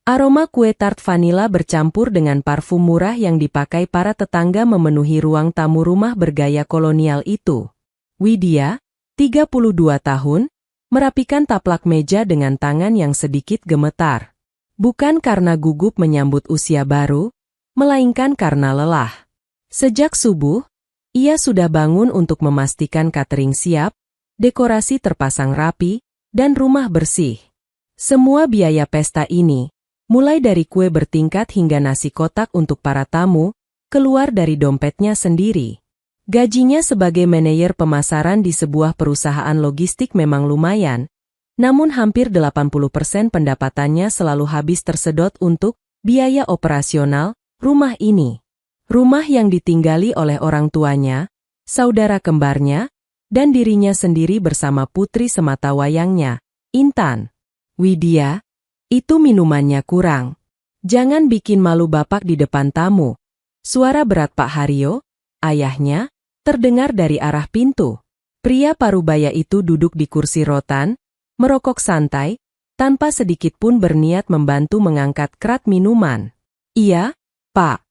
Aroma kue tart vanila bercampur dengan parfum murah yang dipakai para tetangga memenuhi ruang tamu rumah bergaya kolonial itu. Widya, 32 tahun, merapikan taplak meja dengan tangan yang sedikit gemetar. Bukan karena gugup menyambut usia baru, melainkan karena lelah. Sejak subuh, ia sudah bangun untuk memastikan catering siap, dekorasi terpasang rapi, dan rumah bersih. Semua biaya pesta ini, mulai dari kue bertingkat hingga nasi kotak untuk para tamu, keluar dari dompetnya sendiri. Gajinya sebagai manajer pemasaran di sebuah perusahaan logistik memang lumayan, namun hampir 80% pendapatannya selalu habis tersedot untuk biaya operasional rumah ini. Rumah yang ditinggali oleh orang tuanya, saudara kembarnya, dan dirinya sendiri bersama putri sematawayangnya, Intan. Widya, itu minumannya kurang. Jangan bikin malu bapak di depan tamu. Suara berat Pak Haryo, ayahnya, terdengar dari arah pintu. Pria parubaya itu duduk di kursi rotan, merokok santai, tanpa sedikit pun berniat membantu mengangkat kerat minuman. Iya, Pak.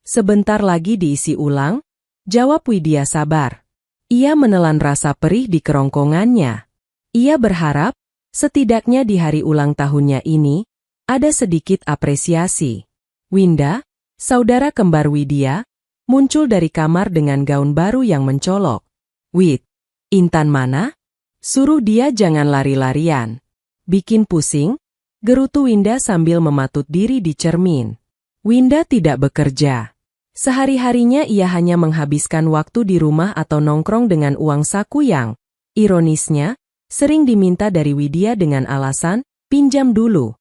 Sebentar lagi diisi ulang, jawab Widya sabar. Ia menelan rasa perih di kerongkongannya. Ia berharap, setidaknya di hari ulang tahunnya ini, ada sedikit apresiasi. Winda, saudara kembar Widya, muncul dari kamar dengan gaun baru yang mencolok. Wid, Intan mana? Suruh dia jangan lari-larian. Bikin pusing, gerutu Winda sambil mematut diri di cermin. Winda tidak bekerja. Sehari-harinya ia hanya menghabiskan waktu di rumah atau nongkrong dengan uang saku yang, ironisnya, sering diminta dari Widya dengan alasan, pinjam dulu.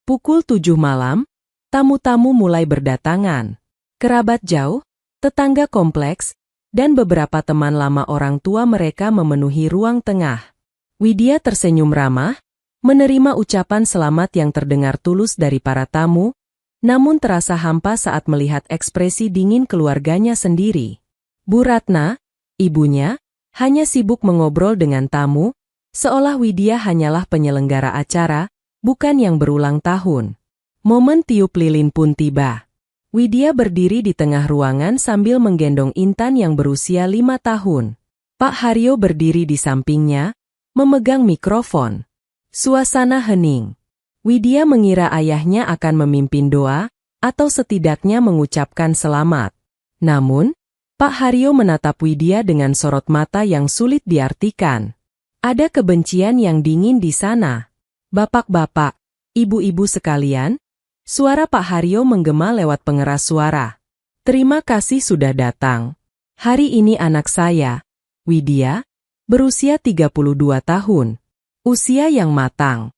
Pukul 7 malam, tamu-tamu mulai berdatangan. Kerabat jauh, tetangga kompleks, dan beberapa teman lama orang tua mereka memenuhi ruang tengah. Widya tersenyum ramah, menerima ucapan selamat yang terdengar tulus dari para tamu, namun terasa hampa saat melihat ekspresi dingin keluarganya sendiri. Bu Ratna, ibunya, hanya sibuk mengobrol dengan tamu, seolah Widya hanyalah penyelenggara acara, bukan yang berulang tahun. Momen tiup lilin pun tiba. Widya berdiri di tengah ruangan sambil menggendong Intan yang berusia 5 tahun. Pak Haryo berdiri di sampingnya, memegang mikrofon. Suasana hening. Widya mengira ayahnya akan memimpin doa, atau setidaknya mengucapkan selamat. Namun, Pak Haryo menatap Widya dengan sorot mata yang sulit diartikan. Ada kebencian yang dingin di sana. Bapak-bapak, ibu-ibu sekalian, suara Pak Haryo menggema lewat pengeras suara. Terima kasih sudah datang. Hari ini anak saya, Widya, berusia 32 tahun. Usia yang matang.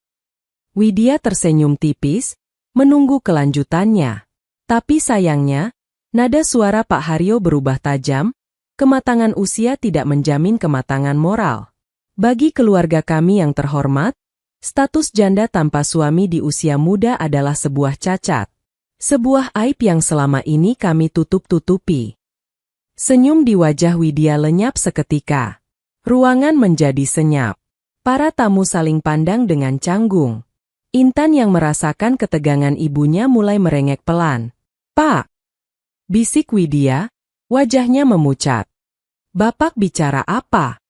Widya tersenyum tipis, menunggu kelanjutannya. Tapi sayangnya, nada suara Pak Haryo berubah tajam, kematangan usia tidak menjamin kematangan moral. Bagi keluarga kami yang terhormat, status janda tanpa suami di usia muda adalah sebuah cacat. Sebuah aib yang selama ini kami tutup-tutupi. Senyum di wajah Widya lenyap seketika. Ruangan menjadi senyap. Para tamu saling pandang dengan canggung. Intan yang merasakan ketegangan ibunya mulai merengek pelan. Pak! Bisik Widya, wajahnya memucat. Bapak bicara apa?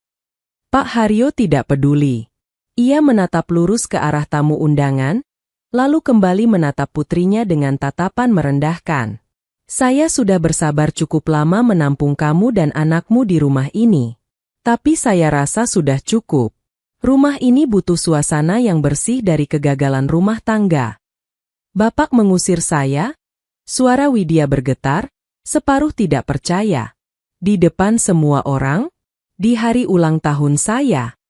Pak Haryo tidak peduli. Ia menatap lurus ke arah tamu undangan, lalu kembali menatap putrinya dengan tatapan merendahkan. Saya sudah bersabar cukup lama menampung kamu dan anakmu di rumah ini. Tapi saya rasa sudah cukup. Rumah ini butuh suasana yang bersih dari kegagalan rumah tangga. Bapak mengusir saya? Suara Widya bergetar, separuh tidak percaya. Di depan semua orang? Di hari ulang tahun saya?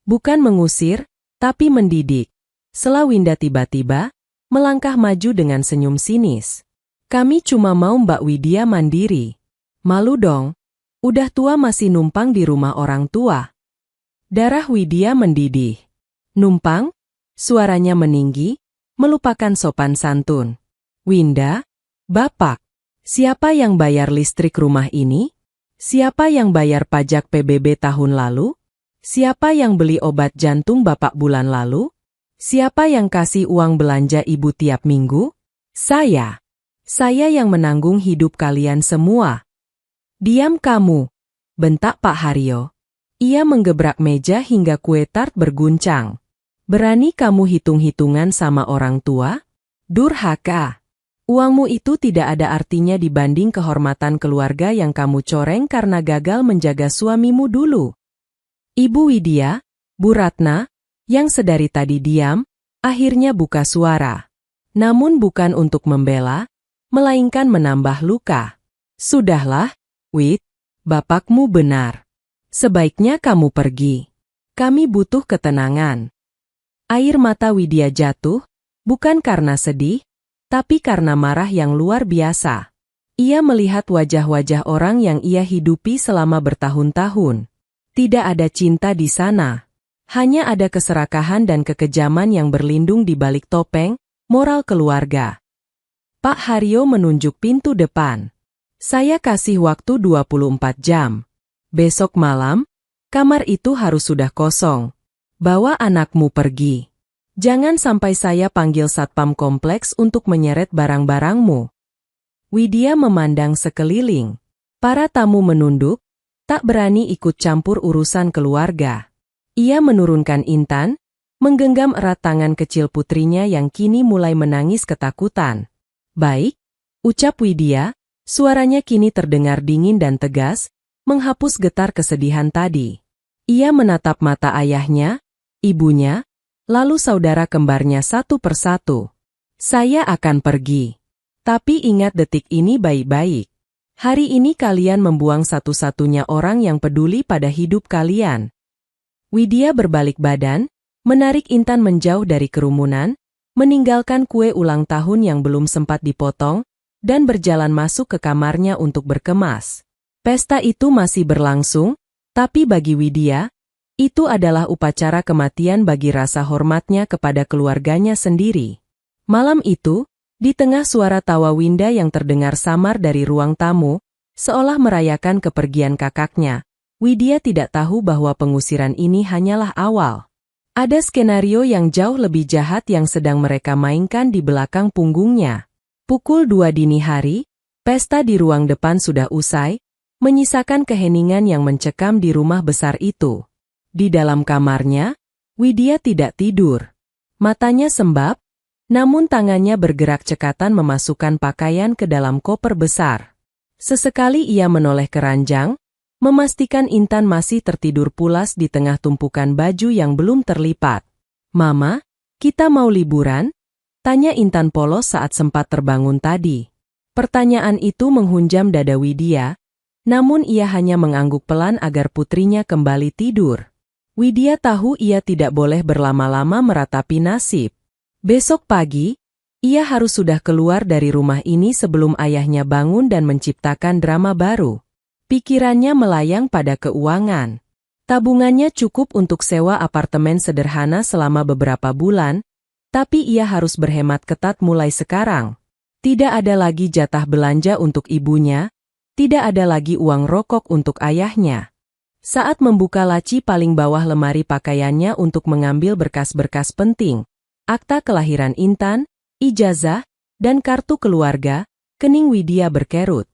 Bukan mengusir, tapi mendidik. Sela Winda tiba-tiba, melangkah maju dengan senyum sinis. Kami cuma mau Mbak Widya mandiri. Malu dong, udah tua masih numpang di rumah orang tua. Darah Widya mendidih. Numpang? Suaranya meninggi, melupakan sopan santun. Winda, Bapak, siapa yang bayar listrik rumah ini? Siapa yang bayar pajak PBB tahun lalu? Siapa yang beli obat jantung Bapak bulan lalu? Siapa yang kasih uang belanja ibu tiap minggu? Saya. Saya yang menanggung hidup kalian semua. Diam kamu, bentak Pak Haryo. Ia menggebrak meja hingga kue tart berguncang. Berani kamu hitung-hitungan sama orang tua? Durhaka. Uangmu itu tidak ada artinya dibanding kehormatan keluarga yang kamu coreng karena gagal menjaga suamimu dulu. Ibu Widya, Bu Ratna, yang sedari tadi diam, akhirnya buka suara. Namun bukan untuk membela, melainkan menambah luka. Sudahlah, Wid, bapakmu benar. Sebaiknya kamu pergi. Kami butuh ketenangan. Air mata Widya jatuh, bukan karena sedih, tapi karena marah yang luar biasa. Ia melihat wajah-wajah orang yang ia hidupi selama bertahun-tahun. Tidak ada cinta di sana. Hanya ada keserakahan dan kekejaman yang berlindung di balik topeng, moral keluarga. Pak Haryo menunjuk pintu depan. Saya kasih waktu 24 jam. Besok malam, kamar itu harus sudah kosong. Bawa anakmu pergi. Jangan sampai saya panggil satpam kompleks untuk menyeret barang-barangmu. Widya memandang sekeliling. Para tamu menunduk, tak berani ikut campur urusan keluarga. Ia menurunkan Intan, menggenggam erat tangan kecil putrinya yang kini mulai menangis ketakutan. Baik, ucap Widya. Suaranya kini terdengar dingin dan tegas, menghapus getar kesedihan tadi. Ia menatap mata ayahnya, ibunya, lalu saudara kembarnya satu persatu. Saya akan pergi. Tapi ingat detik ini baik-baik. Hari ini kalian membuang satu-satunya orang yang peduli pada hidup kalian. Widya berbalik badan, menarik Intan menjauh dari kerumunan, meninggalkan kue ulang tahun yang belum sempat dipotong, dan berjalan masuk ke kamarnya untuk berkemas. Pesta itu masih berlangsung, tapi bagi Widya, itu adalah upacara kematian bagi rasa hormatnya kepada keluarganya sendiri. Malam itu, di tengah suara tawa Winda yang terdengar samar dari ruang tamu, seolah merayakan kepergian kakaknya, Widya tidak tahu bahwa pengusiran ini hanyalah awal. Ada skenario yang jauh lebih jahat yang sedang mereka mainkan di belakang punggungnya. Pukul 2 dini hari, pesta di ruang depan sudah usai, menyisakan keheningan yang mencekam di rumah besar itu. Di dalam kamarnya, Widya tidak tidur. Matanya sembab, namun tangannya bergerak cekatan memasukkan pakaian ke dalam koper besar. Sesekali ia menoleh ke ranjang, memastikan Intan masih tertidur pulas di tengah tumpukan baju yang belum terlipat. "Mama, kita mau liburan?" tanya Intan polos saat sempat terbangun tadi. Pertanyaan itu menghunjam dada Widya, namun ia hanya mengangguk pelan agar putrinya kembali tidur. Widya tahu ia tidak boleh berlama-lama meratapi nasib. Besok pagi, ia harus sudah keluar dari rumah ini sebelum ayahnya bangun dan menciptakan drama baru. Pikirannya melayang pada keuangan. Tabungannya cukup untuk sewa apartemen sederhana selama beberapa bulan, tapi ia harus berhemat ketat mulai sekarang. Tidak ada lagi jatah belanja untuk ibunya, tidak ada lagi uang rokok untuk ayahnya. Saat membuka laci paling bawah lemari pakaiannya untuk mengambil berkas-berkas penting, akta kelahiran Intan, ijazah, dan kartu keluarga, kening Widya berkerut.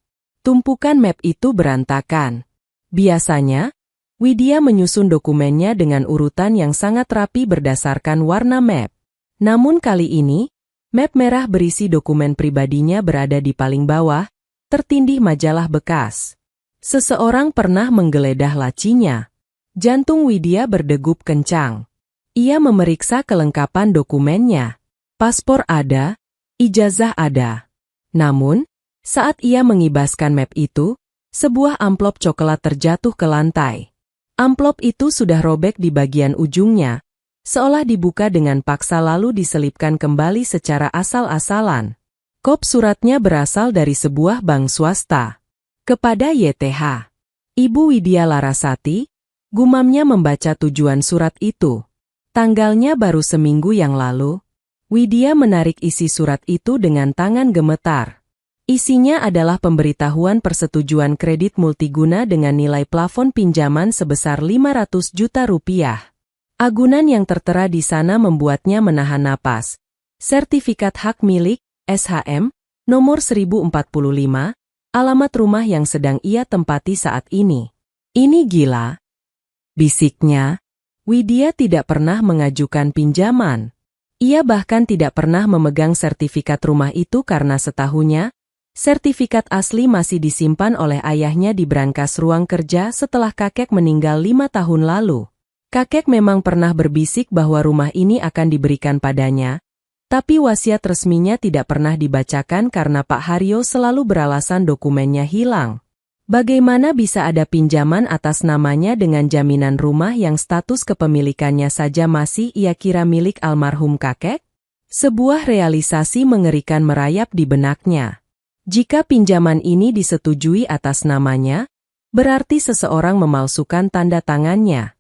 Tumpukan map itu berantakan. Biasanya, Widya menyusun dokumennya dengan urutan yang sangat rapi berdasarkan warna map. Namun kali ini, map merah berisi dokumen pribadinya berada di paling bawah, tertindih majalah bekas. Seseorang pernah menggeledah lacinya. Jantung Widya berdegup kencang. Ia memeriksa kelengkapan dokumennya. Paspor ada, ijazah ada. Namun, saat ia mengibaskan map itu, sebuah amplop coklat terjatuh ke lantai. Amplop itu sudah robek di bagian ujungnya, seolah dibuka dengan paksa lalu diselipkan kembali secara asal-asalan. Kop suratnya berasal dari sebuah bank swasta. Kepada YTH. Ibu Widya Larasati, gumamnya membaca tujuan surat itu. Tanggalnya baru seminggu yang lalu. Widya menarik isi surat itu dengan tangan gemetar. Isinya adalah pemberitahuan persetujuan kredit multiguna dengan nilai plafon pinjaman sebesar 500 juta rupiah. Agunan yang tertera di sana membuatnya menahan napas. Sertifikat hak milik, SHM, nomor 1045, alamat rumah yang sedang ia tempati saat ini. Ini gila, bisiknya. Widya tidak pernah mengajukan pinjaman. Ia bahkan tidak pernah memegang sertifikat rumah itu karena setahunya, sertifikat asli masih disimpan oleh ayahnya di brankas ruang kerja setelah kakek meninggal 5 tahun lalu. Kakek memang pernah berbisik bahwa rumah ini akan diberikan padanya, tapi wasiat resminya tidak pernah dibacakan karena Pak Haryo selalu beralasan dokumennya hilang. Bagaimana bisa ada pinjaman atas namanya dengan jaminan rumah yang status kepemilikannya saja masih ia kira milik almarhum kakek? Sebuah realisasi mengerikan merayap di benaknya. Jika pinjaman ini disetujui atas namanya, berarti seseorang memalsukan tanda tangannya.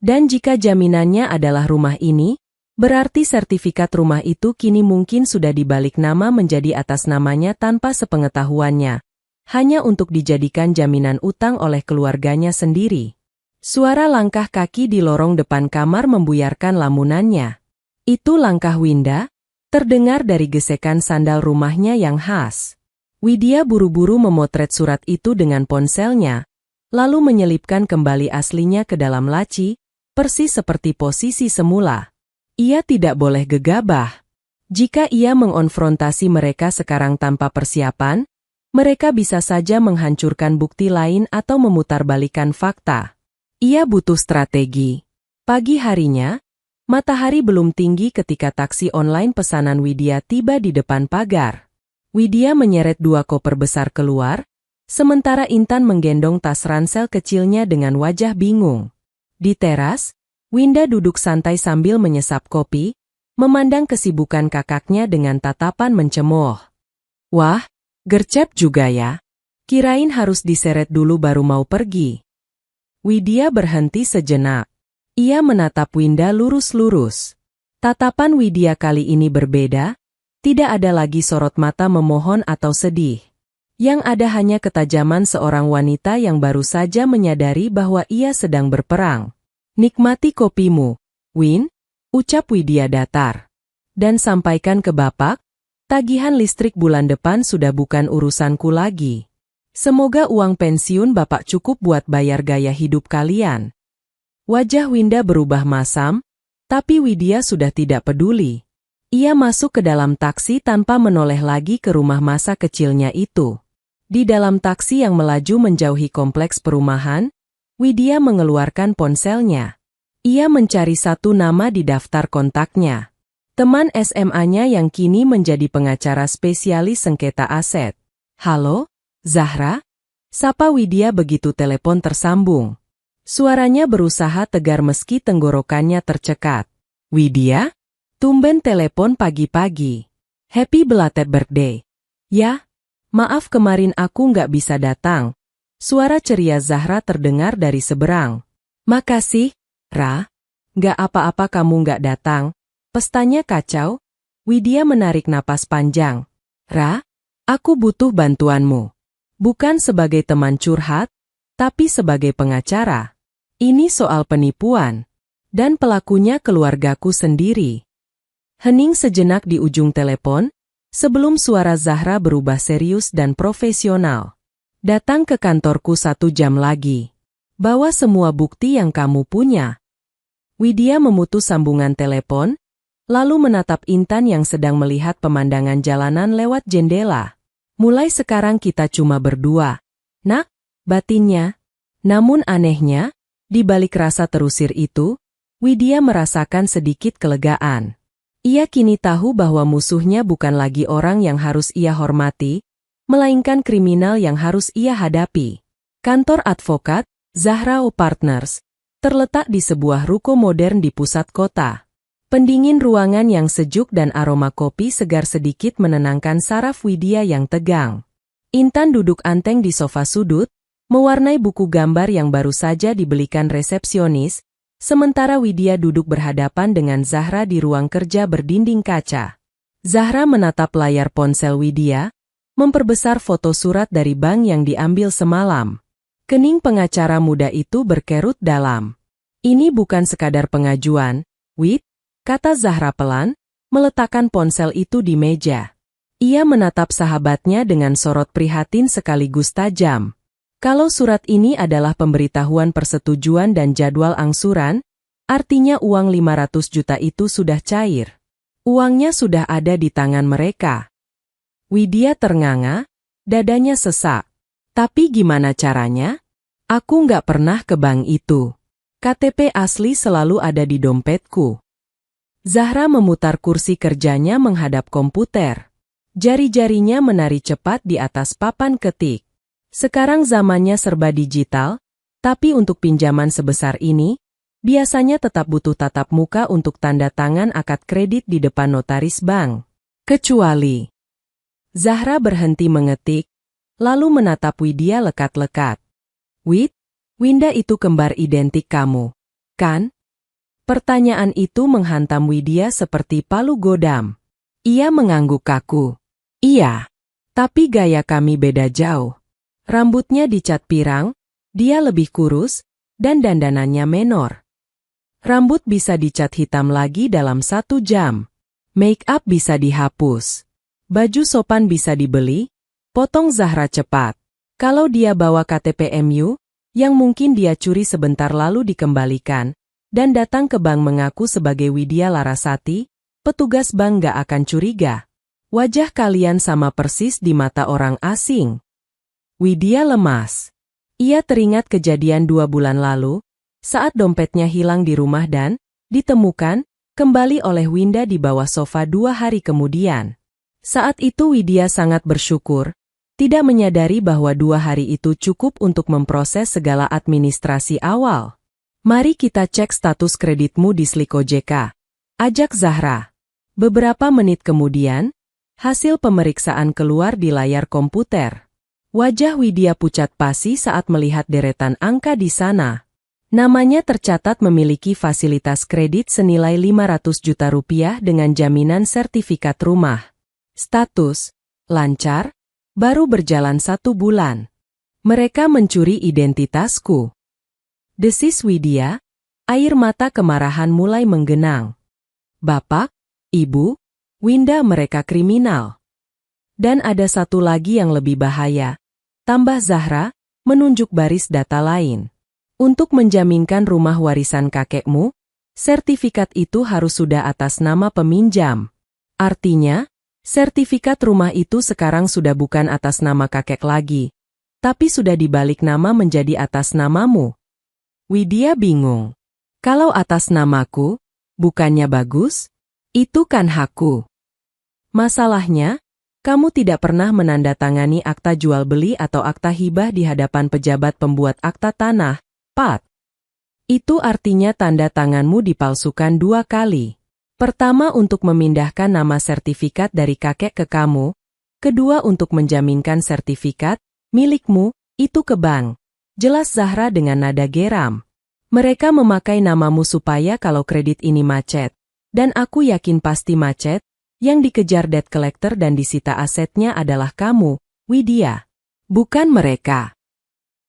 Dan jika jaminannya adalah rumah ini, berarti sertifikat rumah itu kini mungkin sudah dibalik nama menjadi atas namanya tanpa sepengetahuannya. Hanya untuk dijadikan jaminan utang oleh keluarganya sendiri. Suara langkah kaki di lorong depan kamar membuyarkan lamunannya. Itu langkah Winda, terdengar dari gesekan sandal rumahnya yang khas. Widya buru-buru memotret surat itu dengan ponselnya, lalu menyelipkan kembali aslinya ke dalam laci, persis seperti posisi semula. Ia tidak boleh gegabah. Jika ia mengonfrontasi mereka sekarang tanpa persiapan, mereka bisa saja menghancurkan bukti lain atau memutarbalikkan fakta. Ia butuh strategi. Pagi harinya, matahari belum tinggi ketika taksi online pesanan Widya tiba di depan pagar. Widya menyeret 2 koper besar keluar, sementara Intan menggendong tas ransel kecilnya dengan wajah bingung. Di teras, Winda duduk santai sambil menyesap kopi, memandang kesibukan kakaknya dengan tatapan mencemooh. Wah, gercep juga ya. Kirain harus diseret dulu baru mau pergi. Widya berhenti sejenak. Ia menatap Winda lurus-lurus. Tatapan Widya kali ini berbeda, tidak ada lagi sorot mata memohon atau sedih. Yang ada hanya ketajaman seorang wanita yang baru saja menyadari bahwa ia sedang berperang. Nikmati kopimu, Win, ucap Widya datar. Dan sampaikan ke Bapak, tagihan listrik bulan depan sudah bukan urusanku lagi. Semoga uang pensiun Bapak cukup buat bayar gaya hidup kalian. Wajah Winda berubah masam, tapi Widya sudah tidak peduli. Ia masuk ke dalam taksi tanpa menoleh lagi ke rumah masa kecilnya itu. Di dalam taksi yang melaju menjauhi kompleks perumahan, Widya mengeluarkan ponselnya. Ia mencari satu nama di daftar kontaknya. Teman SMA-nya yang kini menjadi pengacara spesialis sengketa aset. Halo, Zahra? Sapa Widya begitu telepon tersambung. Suaranya berusaha tegar meski tenggorokannya tercekat. Widya? Tumben telepon pagi-pagi. Happy belated birthday. Ya, maaf kemarin aku nggak bisa datang. Suara ceria Zahra terdengar dari seberang. Makasih, Ra. Nggak apa-apa kamu nggak datang. Pestanya kacau. Widya menarik napas panjang. Ra, aku butuh bantuanmu. Bukan sebagai teman curhat, tapi sebagai pengacara. Ini soal penipuan. Dan pelakunya keluargaku sendiri. Hening sejenak di ujung telepon, sebelum suara Zahra berubah serius dan profesional. Datang ke kantorku 1 jam lagi. Bawa semua bukti yang kamu punya. Widya memutus sambungan telepon, lalu menatap Intan yang sedang melihat pemandangan jalanan lewat jendela. Mulai sekarang kita cuma berdua. Nak, batinnya. Namun anehnya, di balik rasa terusir itu, Widya merasakan sedikit kelegaan. Ia kini tahu bahwa musuhnya bukan lagi orang yang harus ia hormati, melainkan kriminal yang harus ia hadapi. Kantor advokat, Zahra Partners, terletak di sebuah ruko modern di pusat kota. Pendingin ruangan yang sejuk dan aroma kopi segar sedikit menenangkan saraf Widya yang tegang. Intan duduk anteng di sofa sudut, mewarnai buku gambar yang baru saja dibelikan resepsionis, sementara Widya duduk berhadapan dengan Zahra di ruang kerja berdinding kaca. Zahra menatap layar ponsel Widya, memperbesar foto surat dari bank yang diambil semalam. Kening pengacara muda itu berkerut dalam. Ini bukan sekadar pengajuan, Wid, kata Zahra pelan, meletakkan ponsel itu di meja. Ia menatap sahabatnya dengan sorot prihatin sekaligus tajam. Kalau surat ini adalah pemberitahuan persetujuan dan jadwal angsuran, artinya uang 500 juta itu sudah cair. Uangnya sudah ada di tangan mereka. Widya ternganga, dadanya sesak. Tapi gimana caranya? Aku nggak pernah ke bank itu. KTP asli selalu ada di dompetku. Zahra memutar kursi kerjanya menghadap komputer. Jari-jarinya menari cepat di atas papan ketik. Sekarang zamannya serba digital, tapi untuk pinjaman sebesar ini, biasanya tetap butuh tatap muka untuk tanda tangan akad kredit di depan notaris bank. Kecuali. Zahra berhenti mengetik, lalu menatap Widya lekat-lekat. Wid, Winda itu kembar identik kamu, kan? Pertanyaan itu menghantam Widya seperti palu godam. Ia mengangguk kaku. Iya, tapi gaya kami beda jauh. Rambutnya dicat pirang, dia lebih kurus, dan dandanannya menor. Rambut bisa dicat hitam lagi dalam 1 jam. Make up bisa dihapus. Baju sopan bisa dibeli, potong Zahra cepat. Kalau dia bawa KTP MU, yang mungkin dia curi sebentar lalu dikembalikan, dan datang ke bank mengaku sebagai Widya Larasati, petugas bank gak akan curiga. Wajah kalian sama persis di mata orang asing. Widya lemas. Ia teringat kejadian 2 bulan lalu, saat dompetnya hilang di rumah dan ditemukan kembali oleh Winda di bawah sofa 2 hari kemudian. Saat itu Widya sangat bersyukur, tidak menyadari bahwa 2 hari itu cukup untuk memproses segala administrasi awal. Mari kita cek status kreditmu di Sliko JK. Ajak Zahra. Beberapa menit kemudian, hasil pemeriksaan keluar di layar komputer. Wajah Widya pucat pasi saat melihat deretan angka di sana. Namanya tercatat memiliki fasilitas kredit senilai 500 juta rupiah dengan jaminan sertifikat rumah. Status, lancar, baru berjalan 1 bulan. Mereka mencuri identitasku. Desis Widya, air mata kemarahan mulai menggenang. Bapak, Ibu, Winda mereka kriminal. Dan ada satu lagi yang lebih bahaya. Tambah Zahra, menunjuk baris data lain. Untuk menjaminkan rumah warisan kakekmu, sertifikat itu harus sudah atas nama peminjam. Artinya, sertifikat rumah itu sekarang sudah bukan atas nama kakek lagi, tapi sudah dibalik nama menjadi atas namamu. Widya bingung. Kalau atas namaku, bukannya bagus? Itu kan hakku. Masalahnya, kamu tidak pernah menandatangani akta jual beli atau akta hibah di hadapan pejabat pembuat akta tanah, Pat. Itu artinya tanda tanganmu dipalsukan 2 kali. Pertama untuk memindahkan nama sertifikat dari kakek ke kamu, kedua untuk menjaminkan sertifikat milikmu itu ke bank. Jelas Zahra dengan nada geram. Mereka memakai namamu supaya kalau kredit ini macet, dan aku yakin pasti macet, yang dikejar debt collector dan disita asetnya adalah kamu, Widya. Bukan mereka.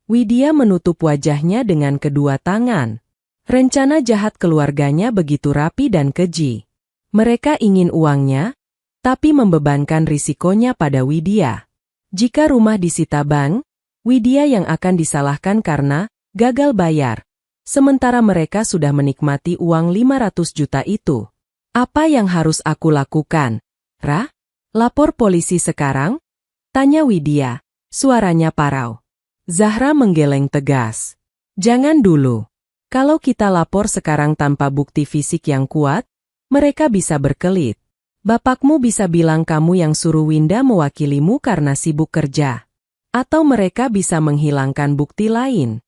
Widya menutup wajahnya dengan kedua tangan. Rencana jahat keluarganya begitu rapi dan keji. Mereka ingin uangnya, tapi membebankan risikonya pada Widya. Jika rumah disita bank, Widya yang akan disalahkan karena gagal bayar. Sementara mereka sudah menikmati uang 500 juta itu. Apa yang harus aku lakukan? Ra? Lapor polisi sekarang? Tanya Widya, suaranya parau. Zahra menggeleng tegas. Jangan dulu. Kalau kita lapor sekarang tanpa bukti fisik yang kuat, mereka bisa berkelit. Bapakmu bisa bilang kamu yang suruh Winda mewakilimu karena sibuk kerja. Atau mereka bisa menghilangkan bukti lain.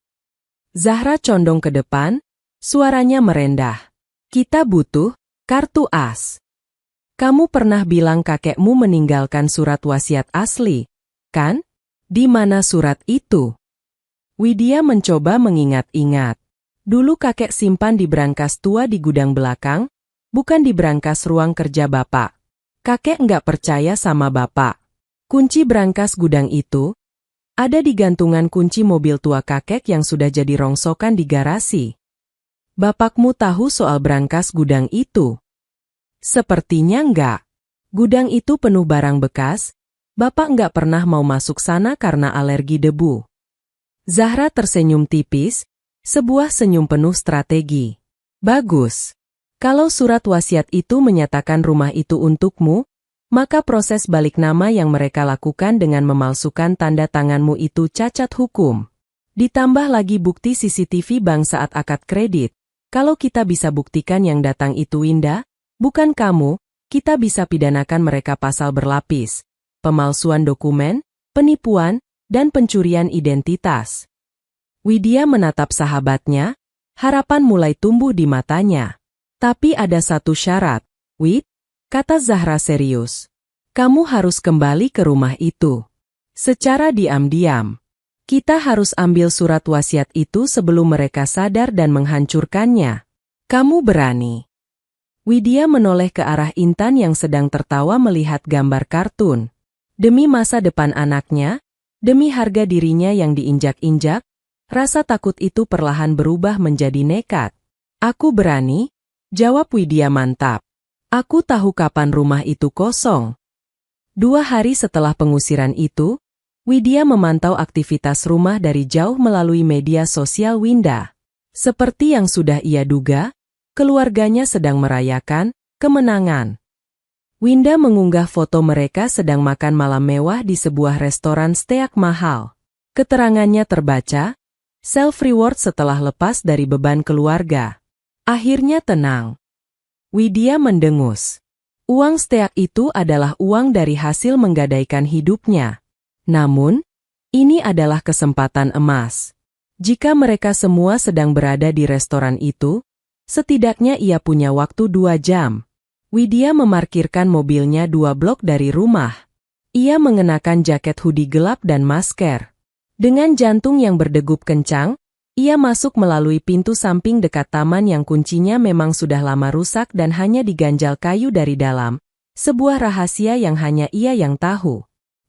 Zahra condong ke depan, suaranya merendah. Kita butuh kartu as. Kamu pernah bilang kakekmu meninggalkan surat wasiat asli, kan? Di mana surat itu? Widya mencoba mengingat-ingat. Dulu kakek simpan di brankas tua di gudang belakang, bukan di brankas ruang kerja bapak. Kakek nggak percaya sama bapak. Kunci brankas gudang itu ada di gantungan kunci mobil tua kakek yang sudah jadi rongsokan di garasi. Bapakmu tahu soal brankas gudang itu? Sepertinya enggak. Gudang itu penuh barang bekas, Bapak enggak pernah mau masuk sana karena alergi debu. Zahra tersenyum tipis, sebuah senyum penuh strategi. Bagus. Kalau surat wasiat itu menyatakan rumah itu untukmu, maka proses balik nama yang mereka lakukan dengan memalsukan tanda tanganmu itu cacat hukum. Ditambah lagi bukti CCTV bank saat akad kredit. Kalau kita bisa buktikan yang datang itu Winda, bukan kamu, kita bisa pidanakan mereka pasal berlapis, pemalsuan dokumen, penipuan, dan pencurian identitas. Widya menatap sahabatnya, harapan mulai tumbuh di matanya. Tapi ada satu syarat, Wid, kata Zahra serius. Kamu harus kembali ke rumah itu. Secara diam-diam. Kita harus ambil surat wasiat itu sebelum mereka sadar dan menghancurkannya. Kamu berani? Widya menoleh ke arah Intan yang sedang tertawa melihat gambar kartun. Demi masa depan anaknya, demi harga dirinya yang diinjak-injak, rasa takut itu perlahan berubah menjadi nekat. Aku berani, jawab Widya mantap. Aku tahu kapan rumah itu kosong. 2 hari setelah pengusiran itu, Widya memantau aktivitas rumah dari jauh melalui media sosial Winda. Seperti yang sudah ia duga, keluarganya sedang merayakan kemenangan. Winda mengunggah foto mereka sedang makan malam mewah di sebuah restoran steak mahal. Keterangannya terbaca, self-reward setelah lepas dari beban keluarga. Akhirnya tenang. Widya mendengus. Uang steak itu adalah uang dari hasil menggadaikan hidupnya. Namun, ini adalah kesempatan emas. Jika mereka semua sedang berada di restoran itu, setidaknya ia punya waktu 2 jam. Widya memarkirkan mobilnya 2 blok dari rumah. Ia mengenakan jaket hoodie gelap dan masker. Dengan jantung yang berdegup kencang, ia masuk melalui pintu samping dekat taman yang kuncinya memang sudah lama rusak dan hanya diganjal kayu dari dalam. Sebuah rahasia yang hanya ia yang tahu.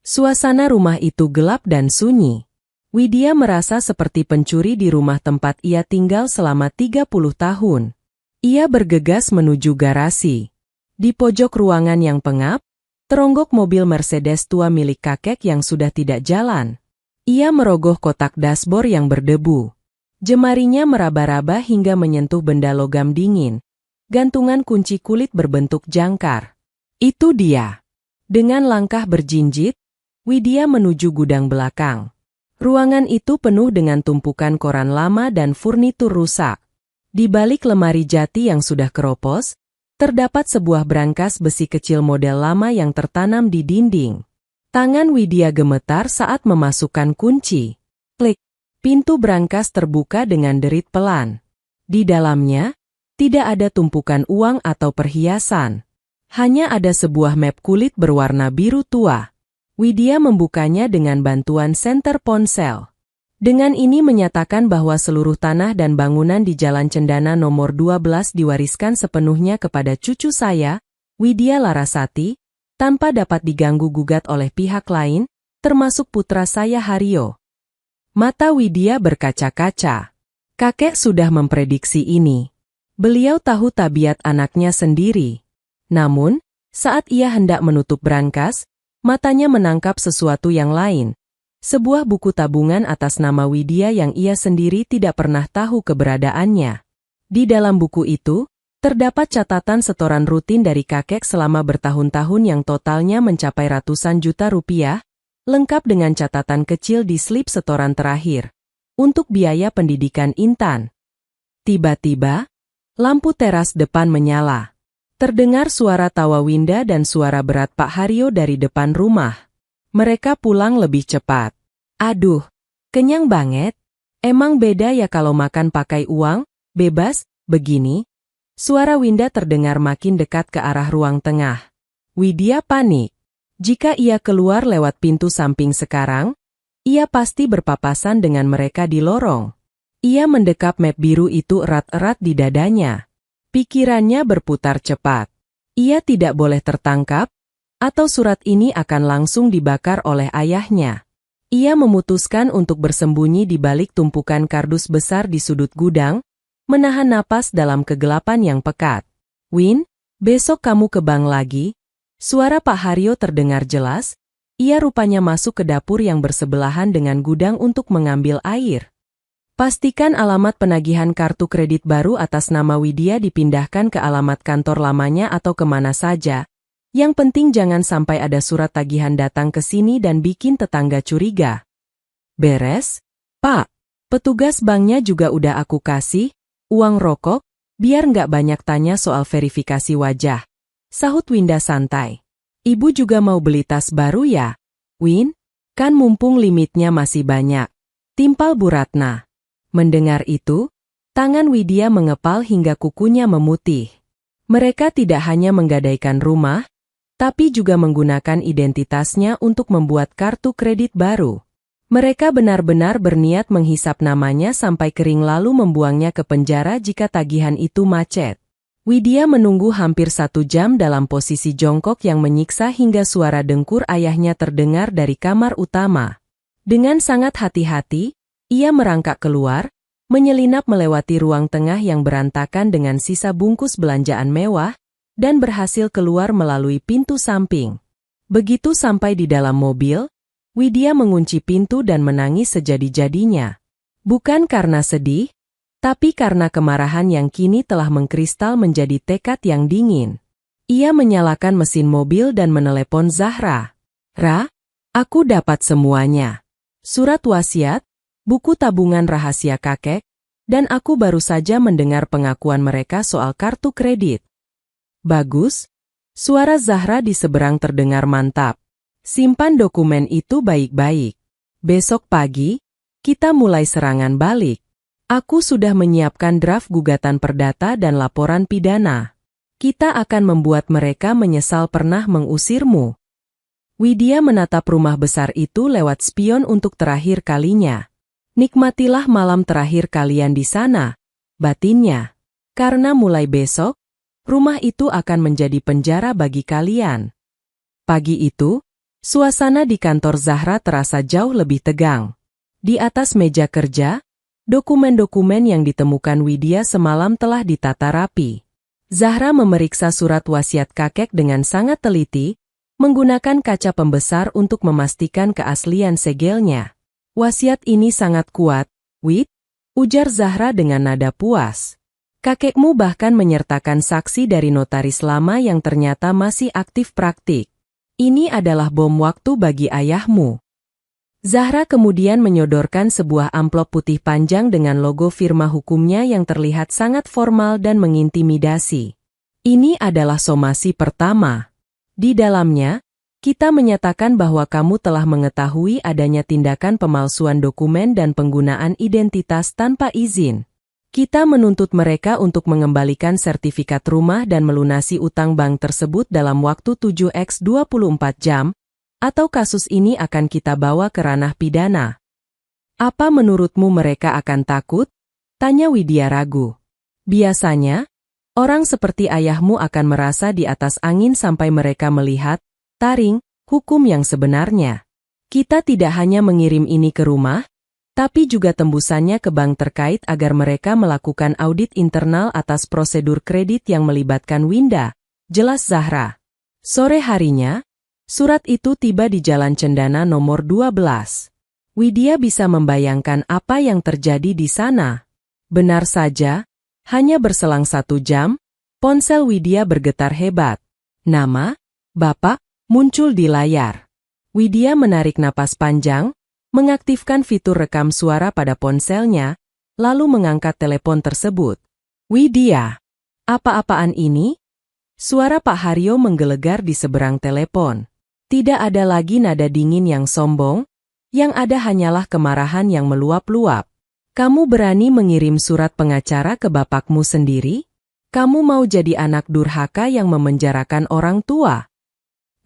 Suasana rumah itu gelap dan sunyi. Widya merasa seperti pencuri di rumah tempat ia tinggal selama 30 tahun. Ia bergegas menuju garasi. Di pojok ruangan yang pengap, teronggok mobil Mercedes tua milik kakek yang sudah tidak jalan. Ia merogoh kotak dashboard yang berdebu. Jemarinya meraba-raba hingga menyentuh benda logam dingin. Gantungan kunci kulit berbentuk jangkar. Itu dia. Dengan langkah berjinjit, Widya menuju gudang belakang. Ruangan itu penuh dengan tumpukan koran lama dan furnitur rusak. Di balik lemari jati yang sudah keropos, terdapat sebuah brankas besi kecil model lama yang tertanam di dinding. Tangan Widya gemetar saat memasukkan kunci. Klik. Pintu brankas terbuka dengan derit pelan. Di dalamnya, tidak ada tumpukan uang atau perhiasan. Hanya ada sebuah map kulit berwarna biru tua. Widya membukanya dengan bantuan senter ponsel. Dengan ini menyatakan bahwa seluruh tanah dan bangunan di Jalan Cendana nomor 12 diwariskan sepenuhnya kepada cucu saya, Widya Larasati, tanpa dapat diganggu-gugat oleh pihak lain, termasuk putra saya Haryo. Mata Widya berkaca-kaca. Kakek sudah memprediksi ini. Beliau tahu tabiat anaknya sendiri. Namun, saat ia hendak menutup brankas, matanya menangkap sesuatu yang lain. Sebuah buku tabungan atas nama Widya yang ia sendiri tidak pernah tahu keberadaannya. Di dalam buku itu, terdapat catatan setoran rutin dari kakek selama bertahun-tahun yang totalnya mencapai ratusan juta rupiah, lengkap dengan catatan kecil di slip setoran terakhir, untuk biaya pendidikan Intan. Tiba-tiba, lampu teras depan menyala. Terdengar suara tawa Winda dan suara berat Pak Haryo dari depan rumah. Mereka pulang lebih cepat. Aduh, kenyang banget. Emang beda ya kalau makan pakai uang, bebas, begini? Suara Winda terdengar makin dekat ke arah ruang tengah. Widya panik. Jika ia keluar lewat pintu samping sekarang, ia pasti berpapasan dengan mereka di lorong. Ia mendekap map biru itu erat-erat di dadanya. Pikirannya berputar cepat. Ia tidak boleh tertangkap, atau surat ini akan langsung dibakar oleh ayahnya. Ia memutuskan untuk bersembunyi di balik tumpukan kardus besar di sudut gudang, menahan napas dalam kegelapan yang pekat. Win, besok kamu ke bank lagi? Suara Pak Haryo terdengar jelas. Ia rupanya masuk ke dapur yang bersebelahan dengan gudang untuk mengambil air. Pastikan alamat penagihan kartu kredit baru atas nama Widya dipindahkan ke alamat kantor lamanya atau kemana saja. Yang penting jangan sampai ada surat tagihan datang ke sini dan bikin tetangga curiga. Beres? Pak, petugas banknya juga udah aku kasih uang rokok, biar nggak banyak tanya soal verifikasi wajah. Sahut Winda santai. Ibu juga mau beli tas baru ya? Win, kan mumpung limitnya masih banyak. Timpal Bu Ratna. Mendengar itu, tangan Widya mengepal hingga kukunya memutih. Mereka tidak hanya menggadaikan rumah, tapi juga menggunakan identitasnya untuk membuat kartu kredit baru. Mereka benar-benar berniat menghisap namanya sampai kering lalu membuangnya ke penjara jika tagihan itu macet. Widya menunggu hampir 1 jam dalam posisi jongkok yang menyiksa hingga suara dengkur ayahnya terdengar dari kamar utama. Dengan sangat hati-hati, ia merangkak keluar, menyelinap melewati ruang tengah yang berantakan dengan sisa bungkus belanjaan mewah, dan berhasil keluar melalui pintu samping. Begitu sampai di dalam mobil, Widya mengunci pintu dan menangis sejadi-jadinya. Bukan karena sedih, tapi karena kemarahan yang kini telah mengkristal menjadi tekad yang dingin. Ia menyalakan mesin mobil dan menelepon Zahra. Ra, aku dapat semuanya. Surat wasiat, buku tabungan rahasia kakek, dan aku baru saja mendengar pengakuan mereka soal kartu kredit. Bagus, suara Zahra di seberang terdengar mantap. Simpan dokumen itu baik-baik. Besok pagi, kita mulai serangan balik. Aku sudah menyiapkan draft gugatan perdata dan laporan pidana. Kita akan membuat mereka menyesal pernah mengusirmu. Widya menatap rumah besar itu lewat spion untuk terakhir kalinya. Nikmatilah malam terakhir kalian di sana, batinnya. Karena mulai besok, rumah itu akan menjadi penjara bagi kalian. Pagi itu, suasana di kantor Zahra terasa jauh lebih tegang. Di atas meja kerja, dokumen-dokumen yang ditemukan Widya semalam telah ditata rapi. Zahra memeriksa surat wasiat kakek dengan sangat teliti, menggunakan kaca pembesar untuk memastikan keaslian segelnya. Wasiat ini sangat kuat, Wid, ujar Zahra dengan nada puas. Kakekmu bahkan menyertakan saksi dari notaris lama yang ternyata masih aktif praktik. Ini adalah bom waktu bagi ayahmu. Zahra kemudian menyodorkan sebuah amplop putih panjang dengan logo firma hukumnya yang terlihat sangat formal dan mengintimidasi. Ini adalah somasi pertama. Di dalamnya, kita menyatakan bahwa kamu telah mengetahui adanya tindakan pemalsuan dokumen dan penggunaan identitas tanpa izin. Kita menuntut mereka untuk mengembalikan sertifikat rumah dan melunasi utang bank tersebut dalam waktu 7x24 jam, atau kasus ini akan kita bawa ke ranah pidana. Apa menurutmu mereka akan takut? Tanya Widya ragu. Biasanya, orang seperti ayahmu akan merasa di atas angin sampai mereka melihat, taring, hukum yang sebenarnya. Kita tidak hanya mengirim ini ke rumah, tapi juga tembusannya ke bank terkait agar mereka melakukan audit internal atas prosedur kredit yang melibatkan Winda, jelas Zahra. Sore harinya, surat itu tiba di Jalan Cendana nomor 12. Widya bisa membayangkan apa yang terjadi di sana. Benar saja, hanya berselang 1 jam, ponsel Widya bergetar hebat. Nama, Bapak, muncul di layar. Widya menarik napas panjang, mengaktifkan fitur rekam suara pada ponselnya, lalu mengangkat telepon tersebut. Widya, apa-apaan ini? Suara Pak Haryo menggelegar di seberang telepon. Tidak ada lagi nada dingin yang sombong, yang ada hanyalah kemarahan yang meluap-luap. Kamu berani mengirim surat pengacara ke bapakmu sendiri? Kamu mau jadi anak durhaka yang memenjarakan orang tua?